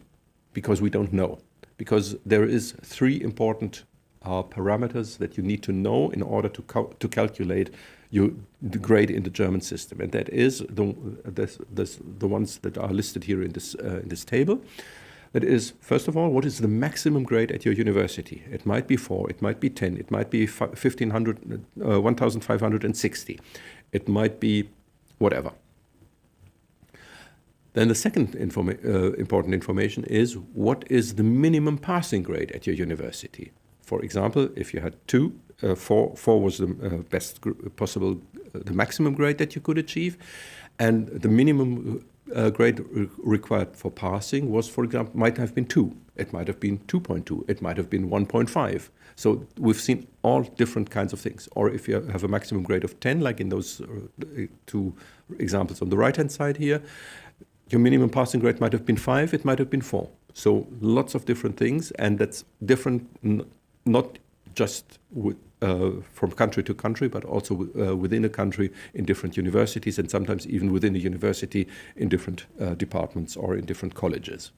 because we don't know. Because there is 3 important parameters that you need to know in order to calculate the grade in the German system, and that is the ones that are listed here in this table. That is, first of all, what is the maximum grade at your university? It might be 4, it might be 10, it might be 1,560, it might be whatever. Then the second important information is, what is the minimum passing grade at your university? For example, if you had 2, 4 was the best possible, the maximum grade that you could achieve, and the minimum grade required for passing was, for example, might have been 2. It might have been 2.2. It might have been 1.5. So we've seen all different kinds of things. Or if you have a maximum grade of 10, like in those 2 examples on the right-hand side here, your minimum passing grade might have been 5. It might have been 4. So lots of different things, and that's different, not just from country to country, but also within a country in different universities, and sometimes even within a university in different departments or in different colleges.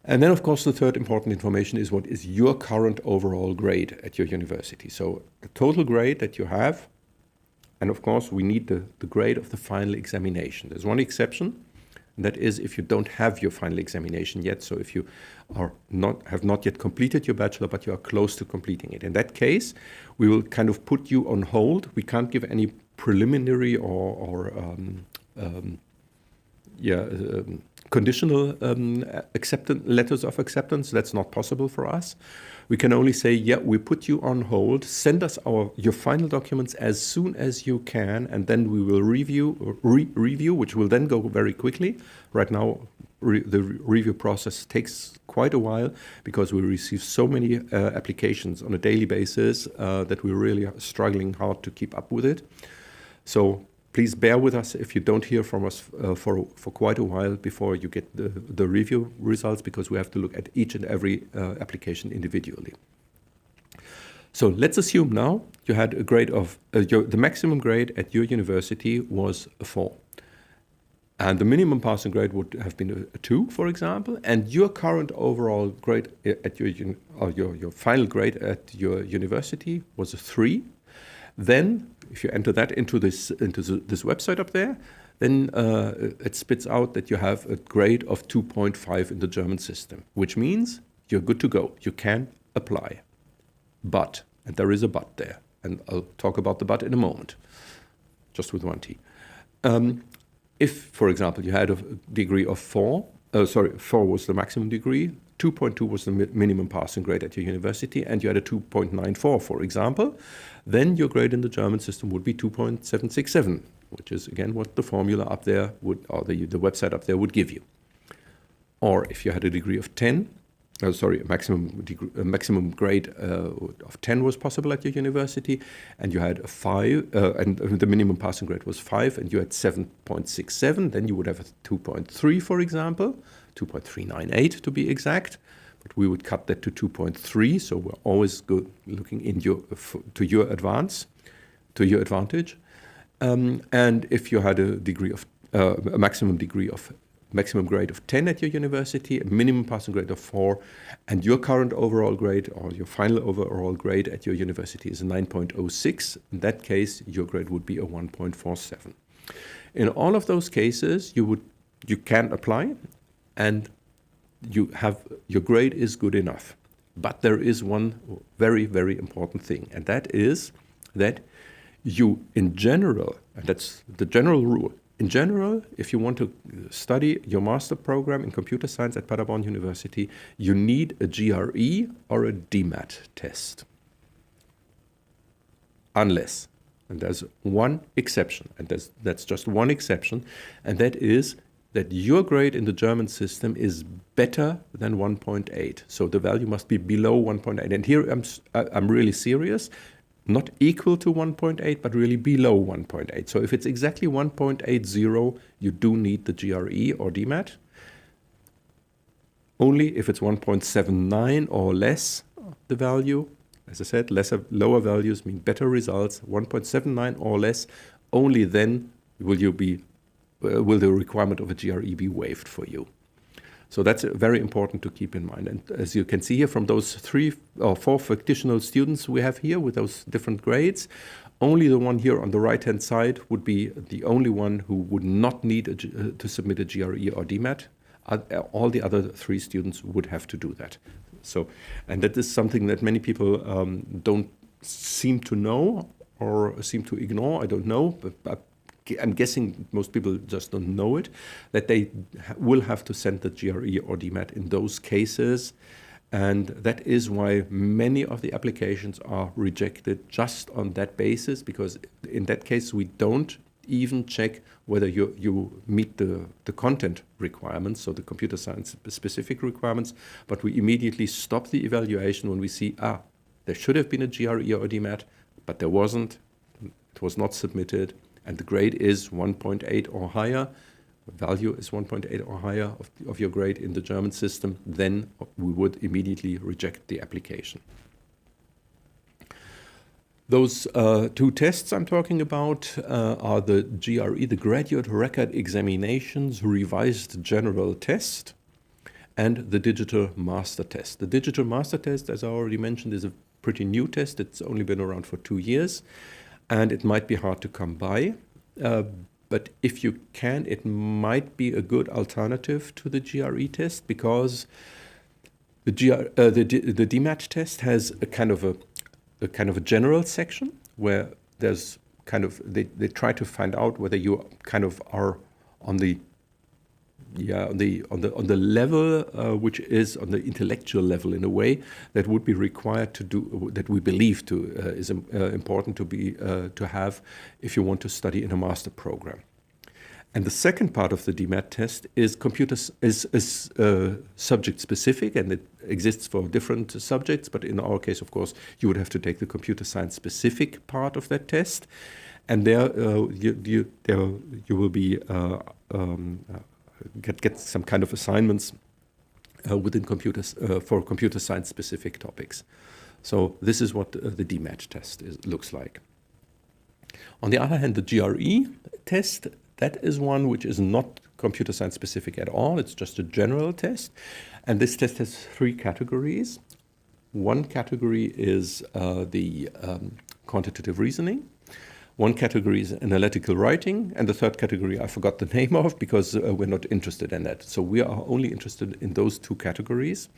And then, of course, the third important information is, what is your current overall grade at your university? So the total grade that you have, and of course we need the grade of the final examination. There's one exception, and that is if you don't have your final examination yet. So if you have not yet completed your bachelor, but you are close to completing it. In that case, we will kind of put you on hold. We can't give any preliminary or conditional letters of acceptance. That's not possible for us. We can only say, yeah, we put you on hold. Send us your final documents as soon as you can, and then we will review, which will then go very quickly. Right now, the review process takes quite a while because we receive so many applications on a daily basis that we're really struggling hard to keep up with it. So please bear with us if you don't hear from us for quite a while before you get the review results, because we have to look at each and every application individually. So let's assume now you had a grade of, the maximum grade at your university was a 4. And the minimum passing grade would have been a 2, for example, and your current overall grade at your final grade at your university was a 3. Then, if you enter that into this website up there, then it spits out that you have a grade of 2.5 in the German system, which means you're good to go. You can apply. But, and there is a but there, and I'll talk about the but in a moment, just with one T. If, for example, you had a degree of 4 was the maximum degree, 2.2 was the minimum passing grade at your university, and you had a 2.94, for example, then your grade in the German system would be 2.767, which is, again, what the formula up there would, or the website up there would give you. Or if you had a degree of 10, a maximum grade of 10 was possible at your university, and you had a 5, and the minimum passing grade was 5, and you had 7.67, then you would have a 2.3, for example, 2.398 to be exact, but we would cut that to 2.3, so we're always looking in to your advantage. And if you had a degree of a maximum grade of 10 at your university, a minimum passing grade of 4, and your current overall grade or your final overall grade at your university is a 9.06. In that case, your grade would be a 1.47. In all of those cases, you can apply, and your grade is good enough. But there is one very, very important thing, and that is that you, in general, and that's the general rule, in general, if you want to study your master program in computer science at Paderborn University, you need a GRE or a DMAT test. Unless, and there's one exception, and that's just one exception, and that is that your grade in the German system is better than 1.8. So the value must be below 1.8. And here I'm really serious. Not equal to 1.8, but really below 1.8. So if it's exactly 1.80, you do need the GRE or DMAT. Only if it's 1.79 or less, the value, as I said, lower values mean better results. 1.79 or less, only then will the requirement of a GRE be waived for you. So that's very important to keep in mind. And as you can see here from those 3 or 4 fictional students we have here with those different grades, only the one here on the right-hand side would be the only one who would not need to submit a GRE or DMAT. All the other 3 students would have to do that. So, and that is something that many people don't seem to know or seem to ignore. I don't know, but I'm guessing most people just don't know it, that they will have to send the GRE or DMAT in those cases. And that is why many of the applications are rejected just on that basis, because in that case, we don't even check whether you meet the content requirements, so the computer science specific requirements, but we immediately stop the evaluation when we see, there should have been a GRE or DMAT, but there wasn't, it was not submitted, and the grade is 1.8 or higher, value is 1.8 or higher of your grade in the German system, then we would immediately reject the application. Those 2 tests I'm talking about are the GRE, the Graduate Record Examinations Revised General Test, and the Digital Master Test. The Digital Master Test, as I already mentioned, is a pretty new test. It's only been around for 2 years. And it might be hard to come by, but if you can, it might be a good alternative to the GRE test, because the DMAT test has a kind of a general section where there's kind of they try to find out whether you kind of are on the level which is on the intellectual level, in a way that would be required to do, that we believe is important to have if you want to study in a master program. And the second part of the DMAT test is subject specific, and it exists for different subjects, but in our case, of course, you would have to take the computer science specific part of that test, and there you will be get some kind of assignments within computers for computer science specific topics. So this is what the DMAT test looks like. On the other hand, the GRE test, that is one which is not computer science specific at all. It's just a general test. And this test has 3 categories. One category is the quantitative reasoning. One category is analytical writing. And the third category I forgot the name of because we're not interested in that. So we are only interested in those 2 categories.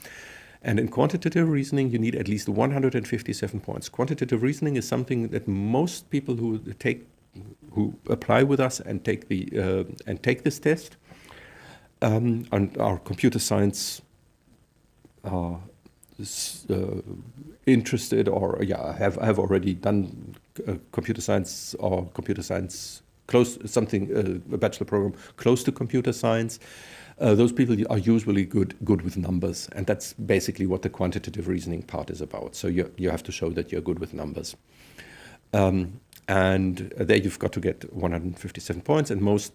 And in quantitative reasoning, you need at least 157 points. Quantitative reasoning is something that most people who apply with us and take this test and are computer science interested or have already done computer science or computer science close something a bachelor program close to computer science. Those people are usually good with numbers, and that's basically what the quantitative reasoning part is about. So you have to show that you're good with numbers. And there you've got to get 157 points, and most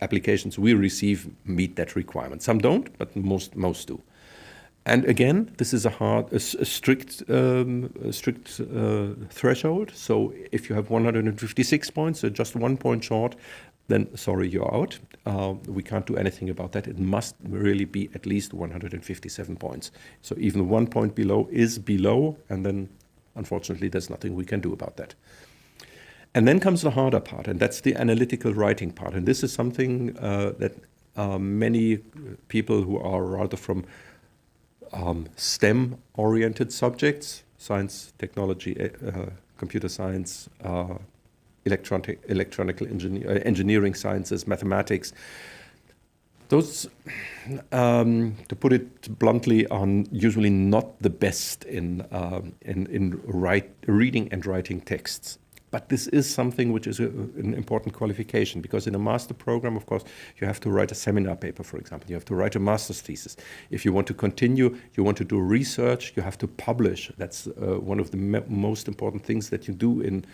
applications we receive meet that requirement. Some don't, but most do. And again, this is a strict threshold. So if you have 156 points, so just 1 point short, then sorry, you're out. We can't do anything about that. It must really be at least 157 points. So even 1 point below is below, and then unfortunately there's nothing we can do about that. And then comes the harder part, and that's the analytical writing part. And this is something that many people who are rather from STEM-oriented subjects, science, technology, computer science, electronical engineering sciences, mathematics. Those, to put it bluntly, are usually not the best in reading and writing texts. But this is something which is an important qualification, because in a master program, of course, you have to write a seminar paper, for example. You have to write a master's thesis. If you want to continue, you want to do research, you have to publish. That's one of the most important things that you do in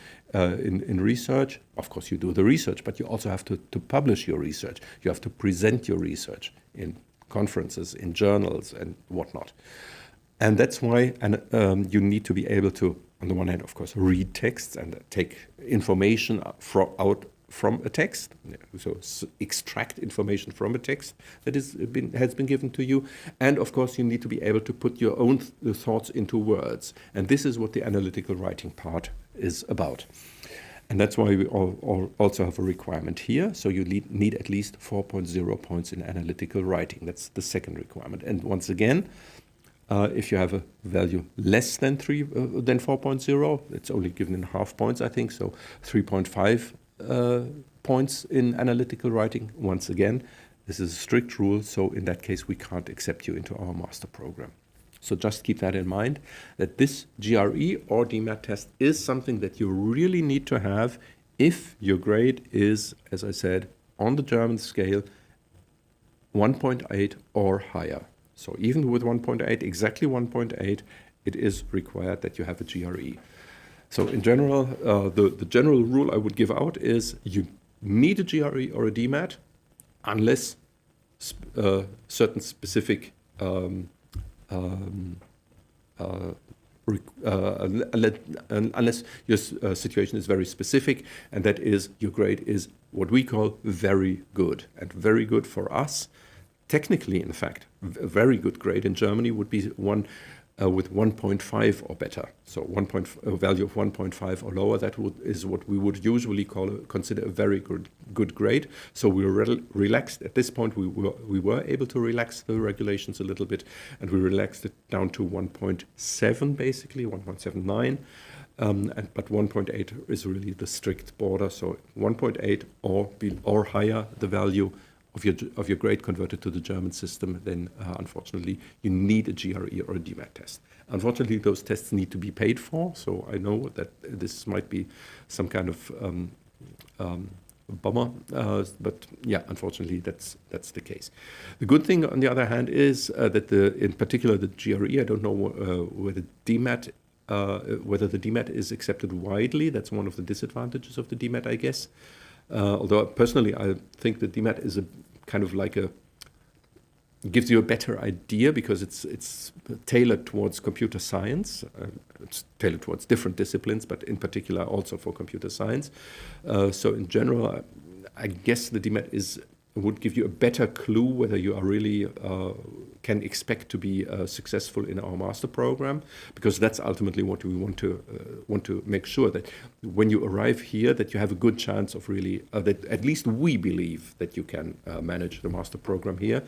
research. Of course, you do the research, but you also have to publish your research. You have to present your research in conferences, in journals, and whatnot. And that's why you need to be able to, on the one hand, of course, read texts and take information out from a text, so extract information from a text that has been given to you. And of course, you need to be able to put your own thoughts into words. And this is what the analytical writing part is about. And that's why we also have a requirement here. So you need at least 4.0 points in analytical writing. That's the second requirement. And once again, if you have a value less than 4.0, it's only given in half points, I think. So 3.5 points in analytical writing. Once again, this is a strict rule. So in that case, we can't accept you into our master program. So just keep that in mind, that this GRE or DMAT test is something that you really need to have if your grade is, as I said, on the German scale, 1.8 or higher. So even with 1.8, exactly 1.8, it is required that you have a GRE. So in general, the general rule I would give out is you need a GRE or a DMAT unless certain specific unless your situation is very specific, and that is your grade is what we call very good. And very good for us, technically, in fact, a very good grade in Germany would be one with 1.5 or better. So a value of 1.5 or lower, that is what we would usually consider a very good grade. So we were relaxed. At this point, we were able to relax the regulations a little bit, and we relaxed it down to 1.7, basically, 1.79. But 1.8 is really the strict border. So 1.8 or higher, the value of your grade converted to the German system, then unfortunately you need a GRE or a DMAT test. Unfortunately, those tests need to be paid for, so I know that this might be some kind of bummer, but yeah, unfortunately that's the case. The good thing, on the other hand, is that in particular the GRE, I don't know whether the DMAT is accepted widely. That's one of the disadvantages of the DMAT, I guess. Although personally, I think the DMAT is a kind of like gives you a better idea because it's tailored towards computer science. It's tailored towards different disciplines, but in particular also for computer science. So in general, I guess the DMAT would give you a better clue whether you are really can expect to be successful in our master program, because that's ultimately what we want to make sure, that when you arrive here, that you have a good chance of really that at least we believe that you can manage the master program here.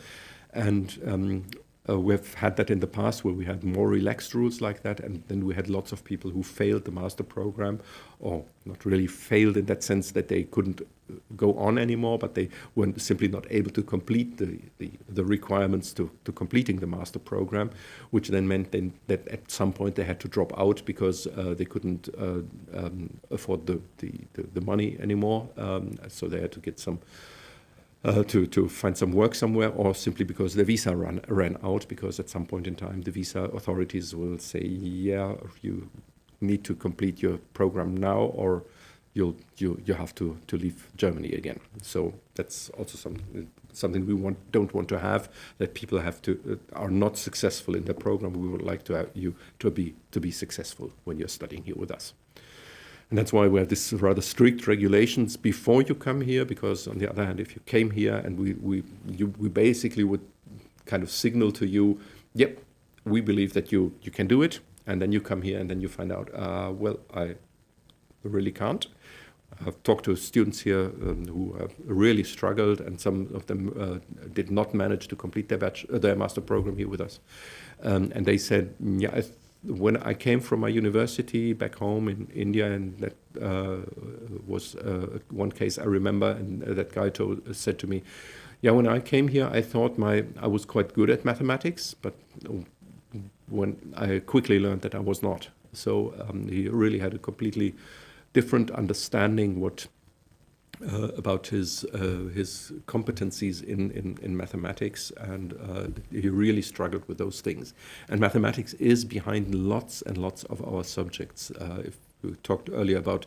And we've had that in the past where we had more relaxed rules like that, and then we had lots of people who failed the master program, or not really failed in that sense that they couldn't go on anymore, but they were simply not able to complete the requirements to completing the master program, which then meant that at some point they had to drop out because they couldn't afford the money anymore. So they had to get some to find some work somewhere, or simply because the visa ran out, because at some point in time the visa authorities will say, yeah, you need to complete your program now, or you have to leave Germany again. So that's also something we don't want to have, that people are not successful in the program. We would like to have you to be successful when you're studying here with us. And that's why we have this rather strict regulations before you come here, because on the other hand, if you came here and we basically would kind of signal to you, yep, we believe that you can do it, and then you come here and then you find out, well, I really can't. I've talked to students here who have really struggled, and some of them did not manage to complete their master program here with us. And they said, yeah, when I came from my university back home in India, and that was one case I remember, and that guy said to me, yeah, when I came here, I thought I was quite good at mathematics, but when I quickly learned that I was not. So he really had a completely different understanding about his competencies in mathematics, and he really struggled with those things. And mathematics is behind lots and lots of our subjects. If we talked earlier about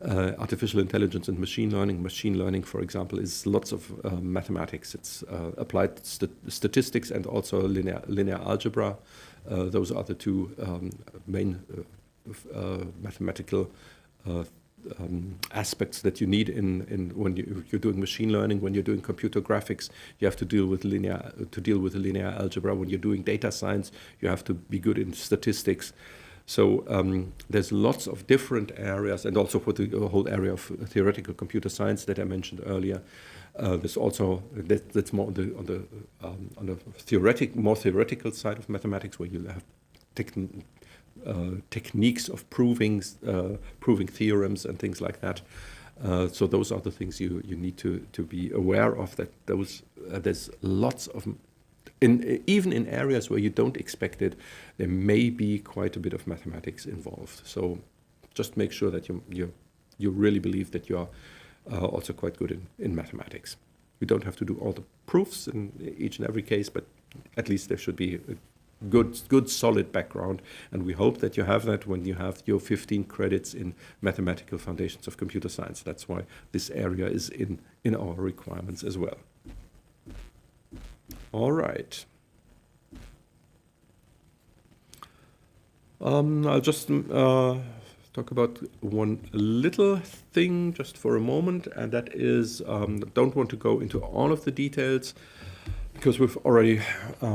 artificial intelligence and machine learning, for example, is lots of mathematics. It's applied statistics and also linear algebra. Those are the two main mathematical aspects that you need in when you're doing machine learning. When you're doing computer graphics, you have to deal with linear algebra. When you're doing data science, you have to be good in statistics. So there's lots of different areas, and also for the whole area of theoretical computer science that I mentioned earlier. There's also that's more on the more theoretical side of mathematics, where you have techniques of proving theorems and things like that. So those are the things you need to be aware of. That there's lots of, even in areas where you don't expect it, there may be quite a bit of mathematics involved. So just make sure that you really believe that you are also quite good in mathematics. You don't have to do all the proofs in each and every case, but at least there should be a good solid background, and we hope that you have that when you have your 15 credits in mathematical foundations of computer science. That's why this area is in our requirements as well. All right. I'll just talk about one little thing just for a moment, and that is, don't want to go into all of the details, because we've already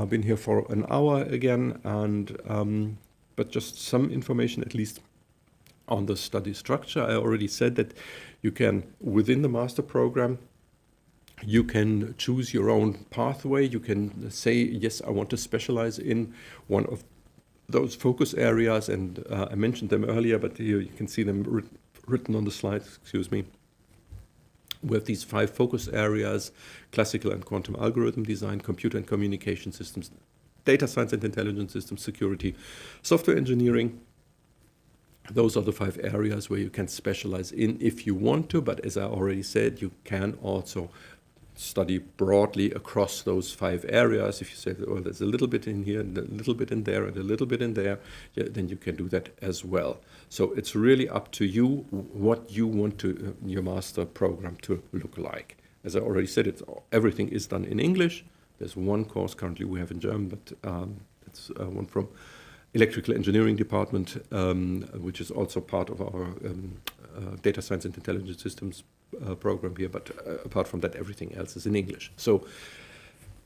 been here for an hour again, and but just some information at least on the study structure. I already said that you can, within the master program, you can choose your own pathway. You can say, yes, I want to specialize in one of those focus areas, and I mentioned them earlier, but here you can see them written on the slide, excuse me. We have these 5 focus areas: classical and quantum algorithm design, computer and communication systems, data science and intelligence systems, security, software engineering. Those are the 5 areas where you can specialize in if you want to, but as I already said, you can also study broadly across those 5 areas. If you say, oh, there's a little bit in here, and a little bit in there, and a little bit in there, yeah, then you can do that as well. So it's really up to you what you want your master program to look like. As I already said, everything is done in English. There's one course currently we have in German, but it's one from electrical engineering department, which is also part of our data science and intelligent systems program here. But apart from that, everything else is in English. So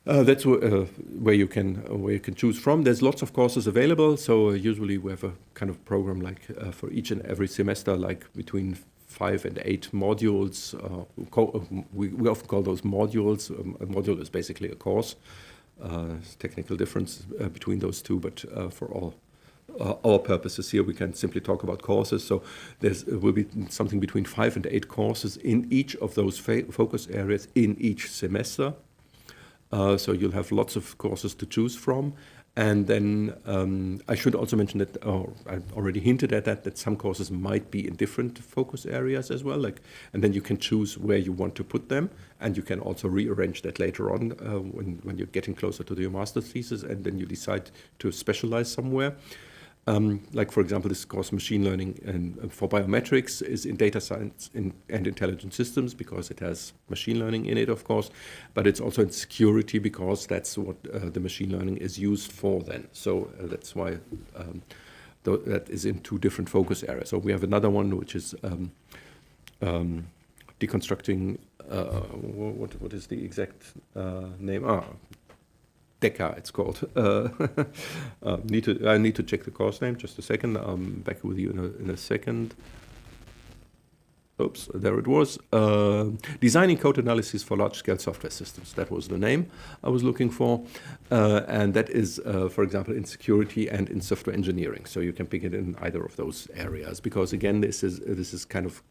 that's where you can choose from. There's lots of courses available. So usually we have a kind of program like for each and every semester, like between 5 and 8 modules. We often call those modules. A module is basically a course. Technical difference between those two, but for all our purposes here, we can simply talk about courses. So there will be something between 5 and 8 courses in each of those focus areas in each semester. So you'll have lots of courses to choose from. And then I should also mention that, I already hinted at that some courses might be in different focus areas as well. And then you can choose where you want to put them. And you can also rearrange that later on when you're getting closer to your master's thesis, and then you decide to specialize somewhere. Like, for example, this course, Machine Learning and for Biometrics, is in data science and intelligent systems because it has machine learning in it, of course, but it's also in security because that's what the machine learning is used for then. So that's why that is in 2 different focus areas. So we have another one which is deconstructing, what is the exact name? DECA, it's called. I need to check the course name. Just a second. I'm back with you in a second. Oops, there it was. Designing code analysis for large-scale software systems. That was the name I was looking for. And that is, for example, in security and in software engineering. So you can pick it in either of those areas because, again, this is kind of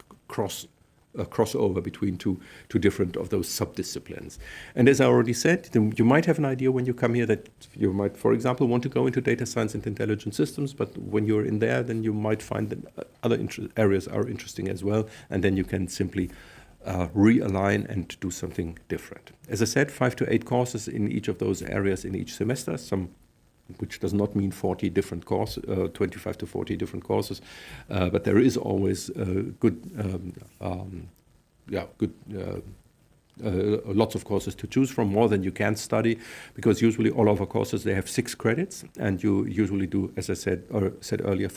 a crossover between two different of those subdisciplines. And as I already said, you might have an idea when you come here that you might, for example, want to go into data science and intelligent systems, but when you're in there, then you might find that other areas are interesting as well, and then you can simply realign and do something different. As I said, 5 to 8 courses in each of those areas in each semester, which does not mean 40 different courses, 25 to 40 different courses, but there is always lots of courses to choose from, more than you can study, because usually all of our courses, they have 6 credits, and you usually do, as I said earlier,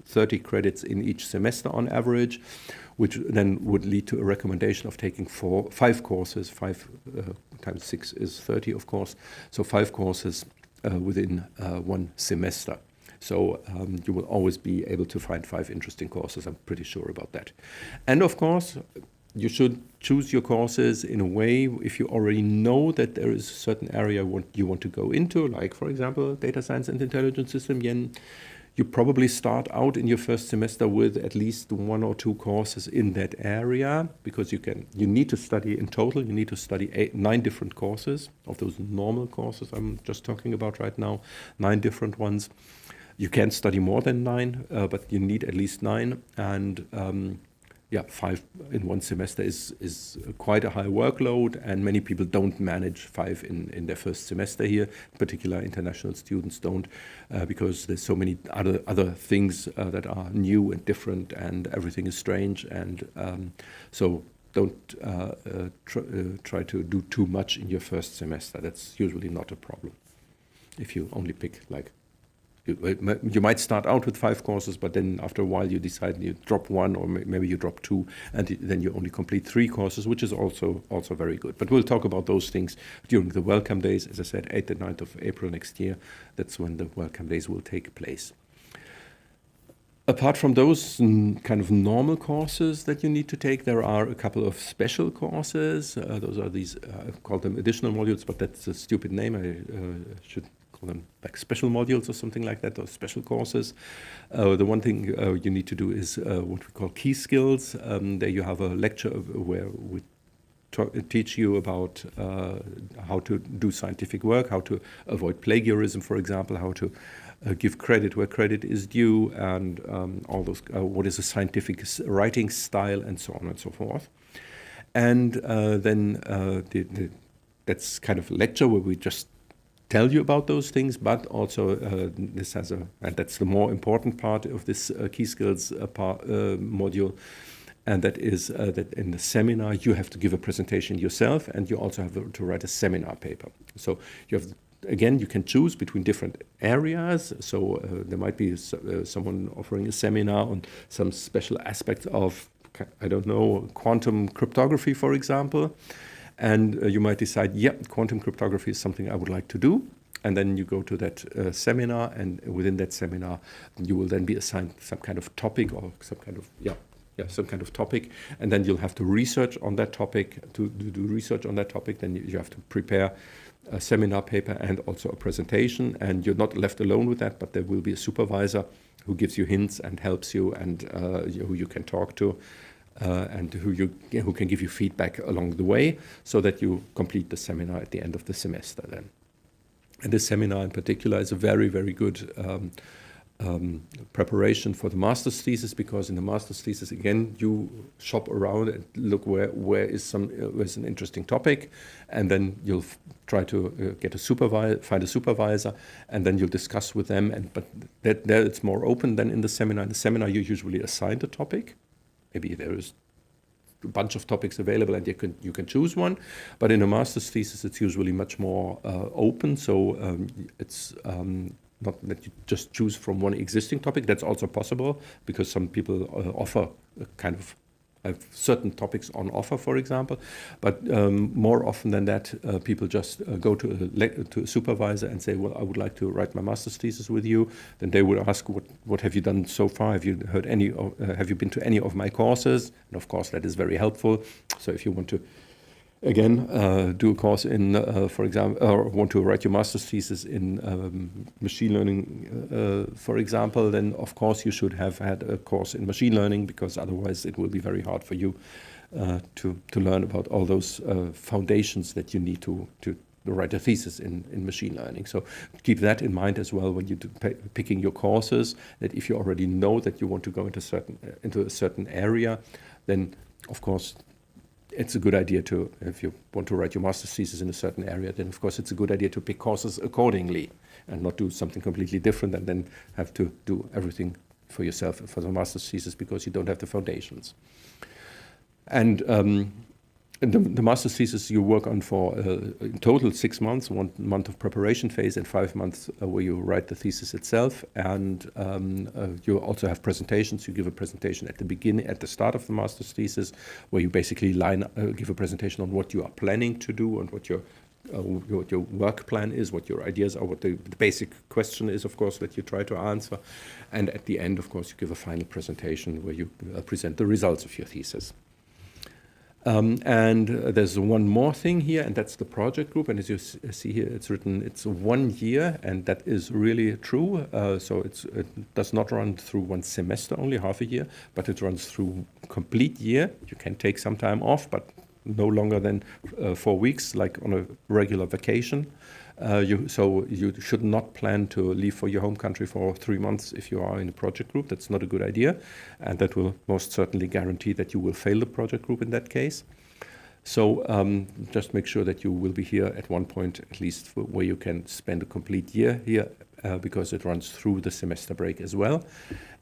30 credits in each semester on average, which then would lead to a recommendation of taking 5 courses. 5 times 6 is 30, of course. So 5 courses within 1 semester. So you will always be able to find 5 interesting courses. I'm pretty sure about that. And of course, you should choose your courses in a way, if you already know that there is a certain area you want to go into, like, for example, data science and intelligent system, you probably start out in your first semester with at least 1 or 2 courses in that area, because you need to study in total, you need to study 9 different courses of those normal courses I'm just talking about right now, 9 different ones. You can study more than 9, but you need at least 9, and 5 in 1 semester is quite a high workload, and many people don't manage 5 in their first semester here. In particular, international students don't, because there's so many other things that are new and different, and everything is strange, and so don't try to do too much in your first semester. That's usually not a problem if you only pick you might start out with 5 courses, but then after a while you decide you drop 1, or maybe you drop 2, and then you only complete 3 courses, which is also very good. But we'll talk about those things during the welcome days. As I said, 8th and 9th of April next year, that's when the welcome days will take place. Apart from those kind of normal courses that you need to take, there are a couple of special courses. Those are these, I call them additional modules, but that's a stupid name. I should call them like special modules or something like that, or special courses. The one thing you need to do is what we call key skills. There you have a lecture where we teach you about how to do scientific work, how to avoid plagiarism, for example, how to give credit where credit is due, and all those, what is a scientific writing style, and so on and so forth. And then that's kind of a lecture where we just tell you about those things, but also this has and that's the more important part of this key skills module. and that is that in the seminar you have to give a presentation yourself, and you also have to write a seminar paper. So you have, again, you can choose between different areas. So there might be someone offering a seminar on some special aspects of, I don't know, quantum cryptography, for example. And you might decide, yeah, quantum cryptography is something I would like to do. And then you go to that seminar, and within that seminar, you will then be assigned some kind of topic or some kind of, some kind of topic. And then you'll have to research on that topic. To do research on that topic, then you have to prepare a seminar paper and also a presentation. And you're not left alone with that, but there will be a supervisor who gives you hints and helps you, and who you can talk to. And who can give you feedback along the way, so that you complete the seminar at the end of the semester then. And this seminar in particular is a very, very good preparation for the master's thesis, because in the master's thesis, again, you shop around and look where's an interesting topic, and then you'll try to find a supervisor, and then you'll discuss with them. But there it's more open than in the seminar. In the seminar, you usually assign a topic. Maybe there is a bunch of topics available and you can choose one. But in a master's thesis, it's usually much more open. So it's not that you just choose from one existing topic. That's also possible, because some people offer kind of certain topics on offer, for example. But more often than that, people just go to a supervisor and say, well, I would like to write my master's thesis with you. Then they would ask, what have you done so far? Have you have you been to any of my courses? And of course, that is very helpful. So if you want to, again, do a course in, for example, or want to write your master's thesis in machine learning, for example, then of course you should have had a course in machine learning, because otherwise it will be very hard for you to learn about all those foundations that you need to write a thesis in machine learning. So keep that in mind as well when you picking your courses, that if you already know that you want to go into a certain area, then of course it's a good idea to, if you want to write your master's thesis in a certain area, then of course it's a good idea to pick courses accordingly and not do something completely different and then have to do everything for yourself for the master's thesis because you don't have the foundations. And the master's thesis you work on for in total 6 months, 1 month of preparation phase and 5 months where you write the thesis itself. And you also have presentations. You give a presentation at the start of the master's thesis, where you basically give a presentation on what you are planning to do and what your work plan is, what your ideas are, what the basic question is, of course, that you try to answer. And at the end, of course, you give a final presentation where you present the results of your thesis. And there's one more thing here, and that's the project group. And as you see here, it's written, it's 1 year, and that is really true. So it does not run through 1 semester, only half a year, but it runs through complete year. You can take some time off, but no longer than 4 weeks, like on a regular vacation. So you should not plan to leave for your home country for 3 months if you are in a project group. That's not a good idea, and that will most certainly guarantee that you will fail the project group in that case. So just make sure that you will be here at one point, at least where you can spend a complete year here, because it runs through the semester break as well.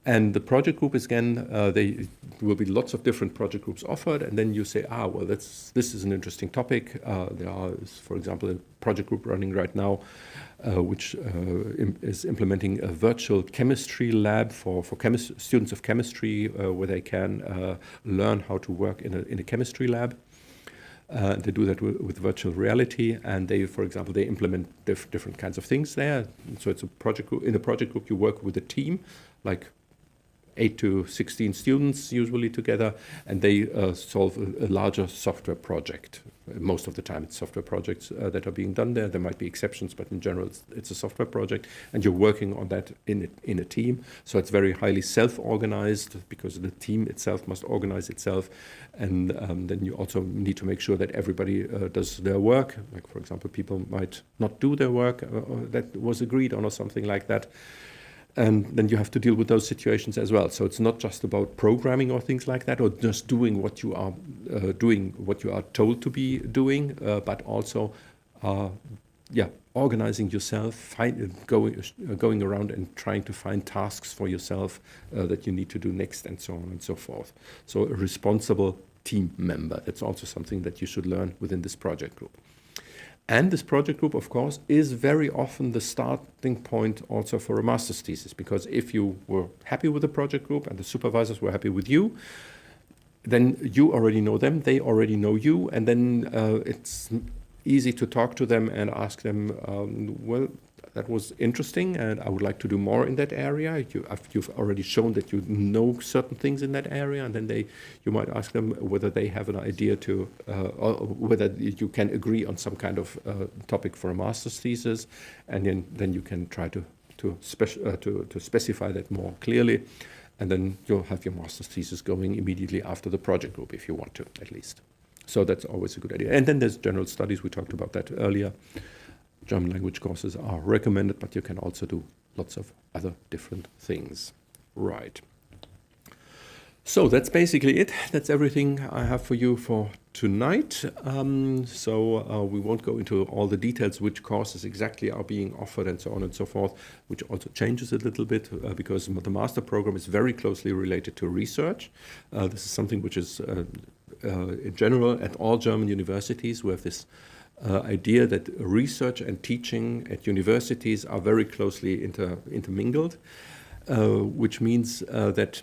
And the project group is, again, there will be lots of different project groups offered, and then you say, well, this is an interesting topic. There are, for example, a project group running right now, which is implementing a virtual chemistry lab for students of chemistry, where they can learn how to work in a chemistry lab. They do that with virtual reality, and they, for example, they implement different kinds of things there. So it's a project group. In a project group, you work with a team, like 8 to 16 students usually together, and they solve a larger software project. Most of the time it's software projects that are being done there. There might be exceptions, but in general it's a software project, and you're working on that in a team. So it's very highly self-organized, because the team itself must organize itself, and then you also need to make sure that everybody does their work. Like, for example, people might not do their work that was agreed on or something like that. And then you have to deal with those situations as well. So it's not just about programming or things like that, or just doing what you are told to be doing, but also organizing yourself, going around and trying to find tasks for yourself that you need to do next, and so on and so forth. So a responsible team member. That's also something that you should learn within this project group. And this project group, of course, is very often the starting point also for a master's thesis, because if you were happy with the project group and the supervisors were happy with you, then you already know them, they already know you, and then it's easy to talk to them and ask them, well, that was interesting and I would like to do more in that area. You've already shown that you know certain things in that area, and then you might ask them whether they have an idea to, or whether you can agree on some kind of topic for a master's thesis, and then you can try to specify that more clearly, and then you'll have your master's thesis going immediately after the project group if you want to, at least. So that's always a good idea. And then there's general studies. We talked about that earlier. German language courses are recommended, but you can also do lots of other different things. Right. So that's basically it. That's everything I have for you for tonight. We won't go into all the details, which courses exactly are being offered and so on and so forth, which also changes a little bit because the master program is very closely related to research. This is something which is in general at all German universities. We have this idea that research and teaching at universities are very closely intermingled, which means that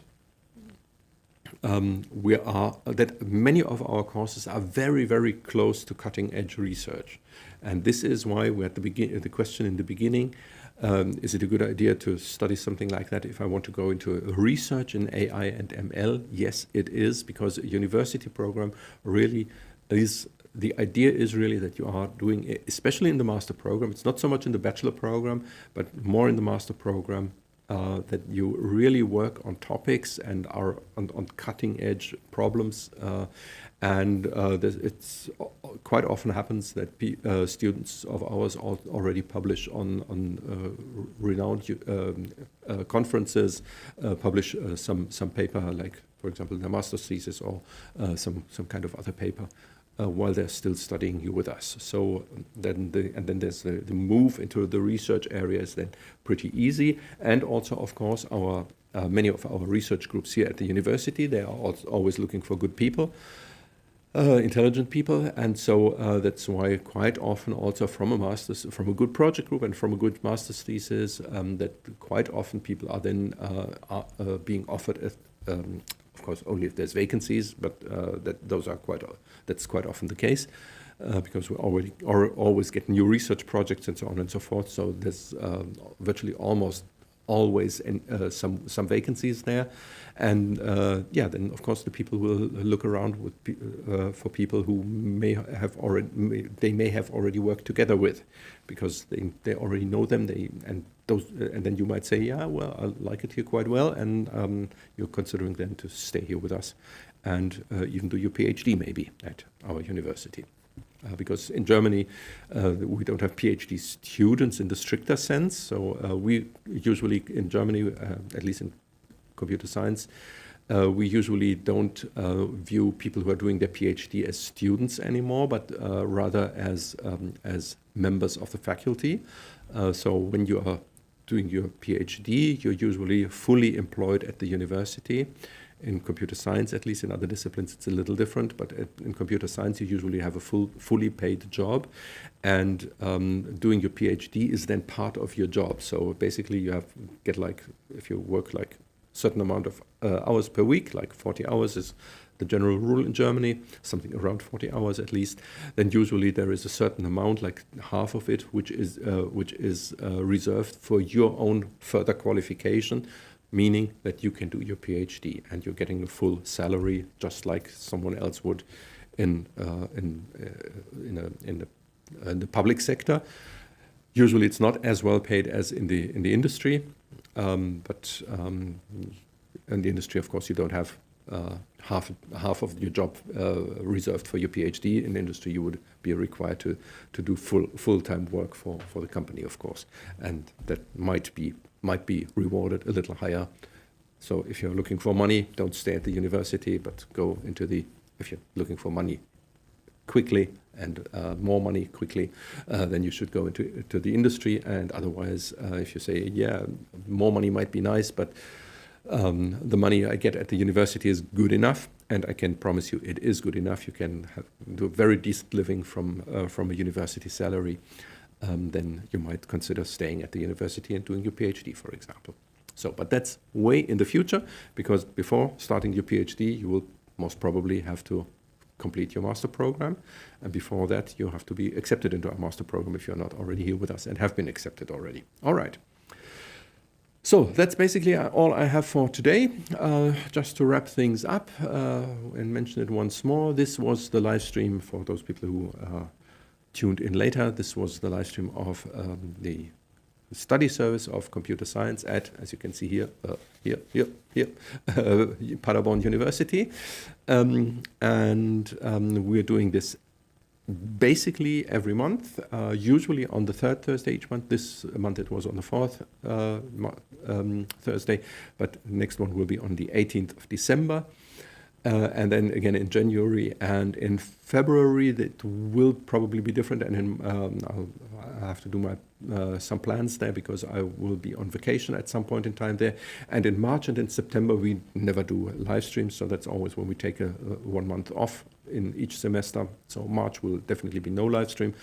that many of our courses are very, very close to cutting-edge research, and this is why we had the question in the beginning: is it a good idea to study something like that if I want to go into research in AI and ML? Yes, it is, because a university program really is. The idea is really that you are doing it, especially in the master program. It's not so much in the bachelor program, but more in the master program, that you really work on topics and are on cutting edge problems. It's quite often happens that students of ours already publish on renowned conferences, publish some paper, like, for example, their master's thesis or some kind of other paper. While they're still studying here with us. So then there's the move into the research area is then pretty easy. And also, of course, many of our research groups here at the university, they are always looking for good people, intelligent people. And so that's why quite often also from a good project group and from a good master's thesis, that quite often people are then being offered of course, only if there's vacancies, but that's quite often the case, because we always get new research projects and so on and so forth. So there's virtually almost always some vacancies there, and then of course the people will look around for people who may have already worked together with, because they already know them. And then you might say, yeah, well, I like it here quite well, and you're considering then to stay here with us and even do your PhD maybe at our university. Because in Germany, we don't have PhD students in the stricter sense. So we usually in Germany, at least in computer science, we usually don't view people who are doing their PhD as students anymore, but rather as members of the faculty. So when you are doing your PhD, you're usually fully employed at the university. In computer science, at least. In other disciplines, it's a little different, but in computer science, you usually have a fully paid job, and doing your PhD is then part of your job. So basically, if you work like a certain amount of hours per week, like 40 hours is the general rule in Germany, something around 40 hours at least, then usually there is a certain amount, like half of it, which is reserved for your own further qualification, meaning that you can do your PhD and you're getting a full salary just like someone else would in the public sector. Usually it's not as well paid as in the industry, but in the industry, of course, you don't have half of your job reserved for your PhD. In industry, you would be required to do full-time work for the company, of course, and that might be rewarded a little higher. So if you're looking for money, don't stay at the university, but go into if you're looking for money, quickly and more money quickly, then you should go into the industry. And otherwise, if you say, yeah, more money might be nice, but the money I get at the university is good enough, and I can promise you it is good enough. You can do a very decent living from a university salary. Then you might consider staying at the university and doing your PhD, for example. So, but that's way in the future, because before starting your PhD, you will most probably have to complete your master program. And before that, you have to be accepted into a master program if you're not already here with us and have been accepted already. All right. So that's basically all I have for today. Just to wrap things up and mention it once more, this was the live stream for those people who tuned in later. This was the live stream of the study service of computer science at, as you can see here, Paderborn University. We're doing this basically every month, usually on the third Thursday each month. This month it was on the fourth Thursday, but next one will be on the 18th of December. And then again in January and in February, that will probably be different. And I'll have to do my some plans there, because I will be on vacation at some point in time there. And in March and in September, we never do live streams. So that's always when we take a 1 month off in each semester. So March will definitely be no live stream.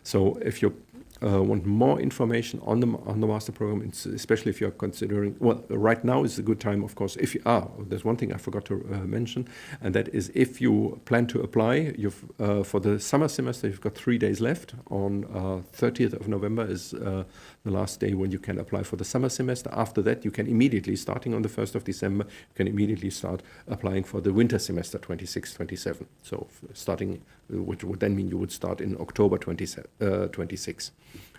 So if you want more information on the master program, especially if you're considering, well, right now is a good time, of course. If you there's one thing I forgot to mention, and that is if you plan to apply, for the summer semester, you've got 3 days left. On 30th of November is the last day when you can apply for the summer semester. After that, you can immediately, starting on the 1st of December, you can immediately start applying for the winter semester 26-27. So starting, which would then mean you would start in October 26.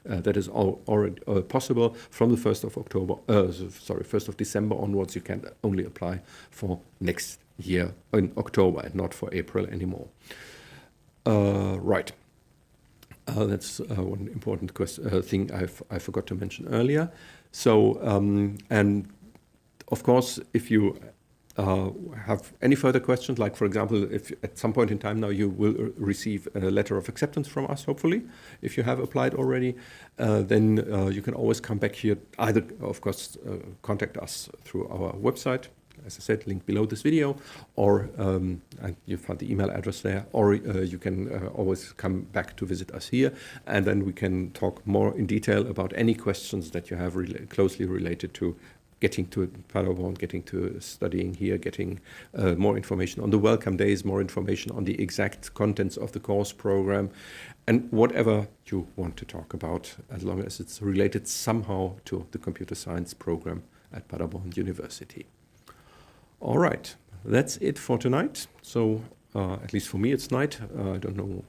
That is already possible from the 1st of October. 1st of December onwards. You can only apply for next year in October and not for April anymore. Right. That's one important thing I forgot to mention earlier. So, and of course, if you have any further questions, like for example, if at some point in time now you will receive a letter of acceptance from us, hopefully, if you have applied already, then you can always come back here, either, of course, contact us through our website, as I said, link below this video, or and you find the email address there, or you can always come back to visit us here, and then we can talk more in detail about any questions that you have closely related to getting to Paderborn, getting to studying here, getting more information on the welcome days, more information on the exact contents of the course program, and whatever you want to talk about, as long as it's related somehow to the computer science program at Paderborn University. All right, that's it for tonight. So at least for me, it's night. I don't know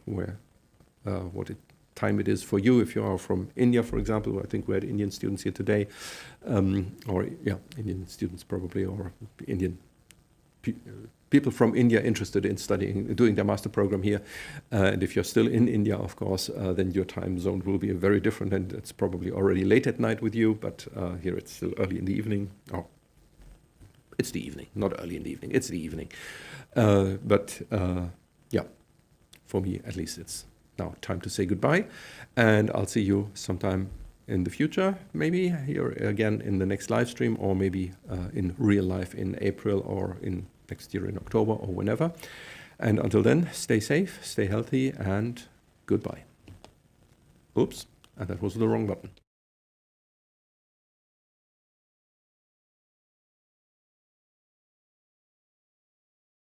what time it is for you. If you are from India, for example, I think we had Indian students here today, or yeah, Indian students probably, or Indian people from India interested in doing their master program here. And if you're still in India, of course, then your time zone will be very different, and it's probably already late at night with you, but here it's still early in the evening. Oh, it's the evening, not early in the evening, it's the evening. Yeah, for me at least, it's now time to say goodbye, and I'll see you sometime in the future, maybe here again in the next live stream, or maybe in real life in April, or in next year in October, or whenever. And until then, stay safe, stay healthy, and goodbye. Oops, and that was the wrong button.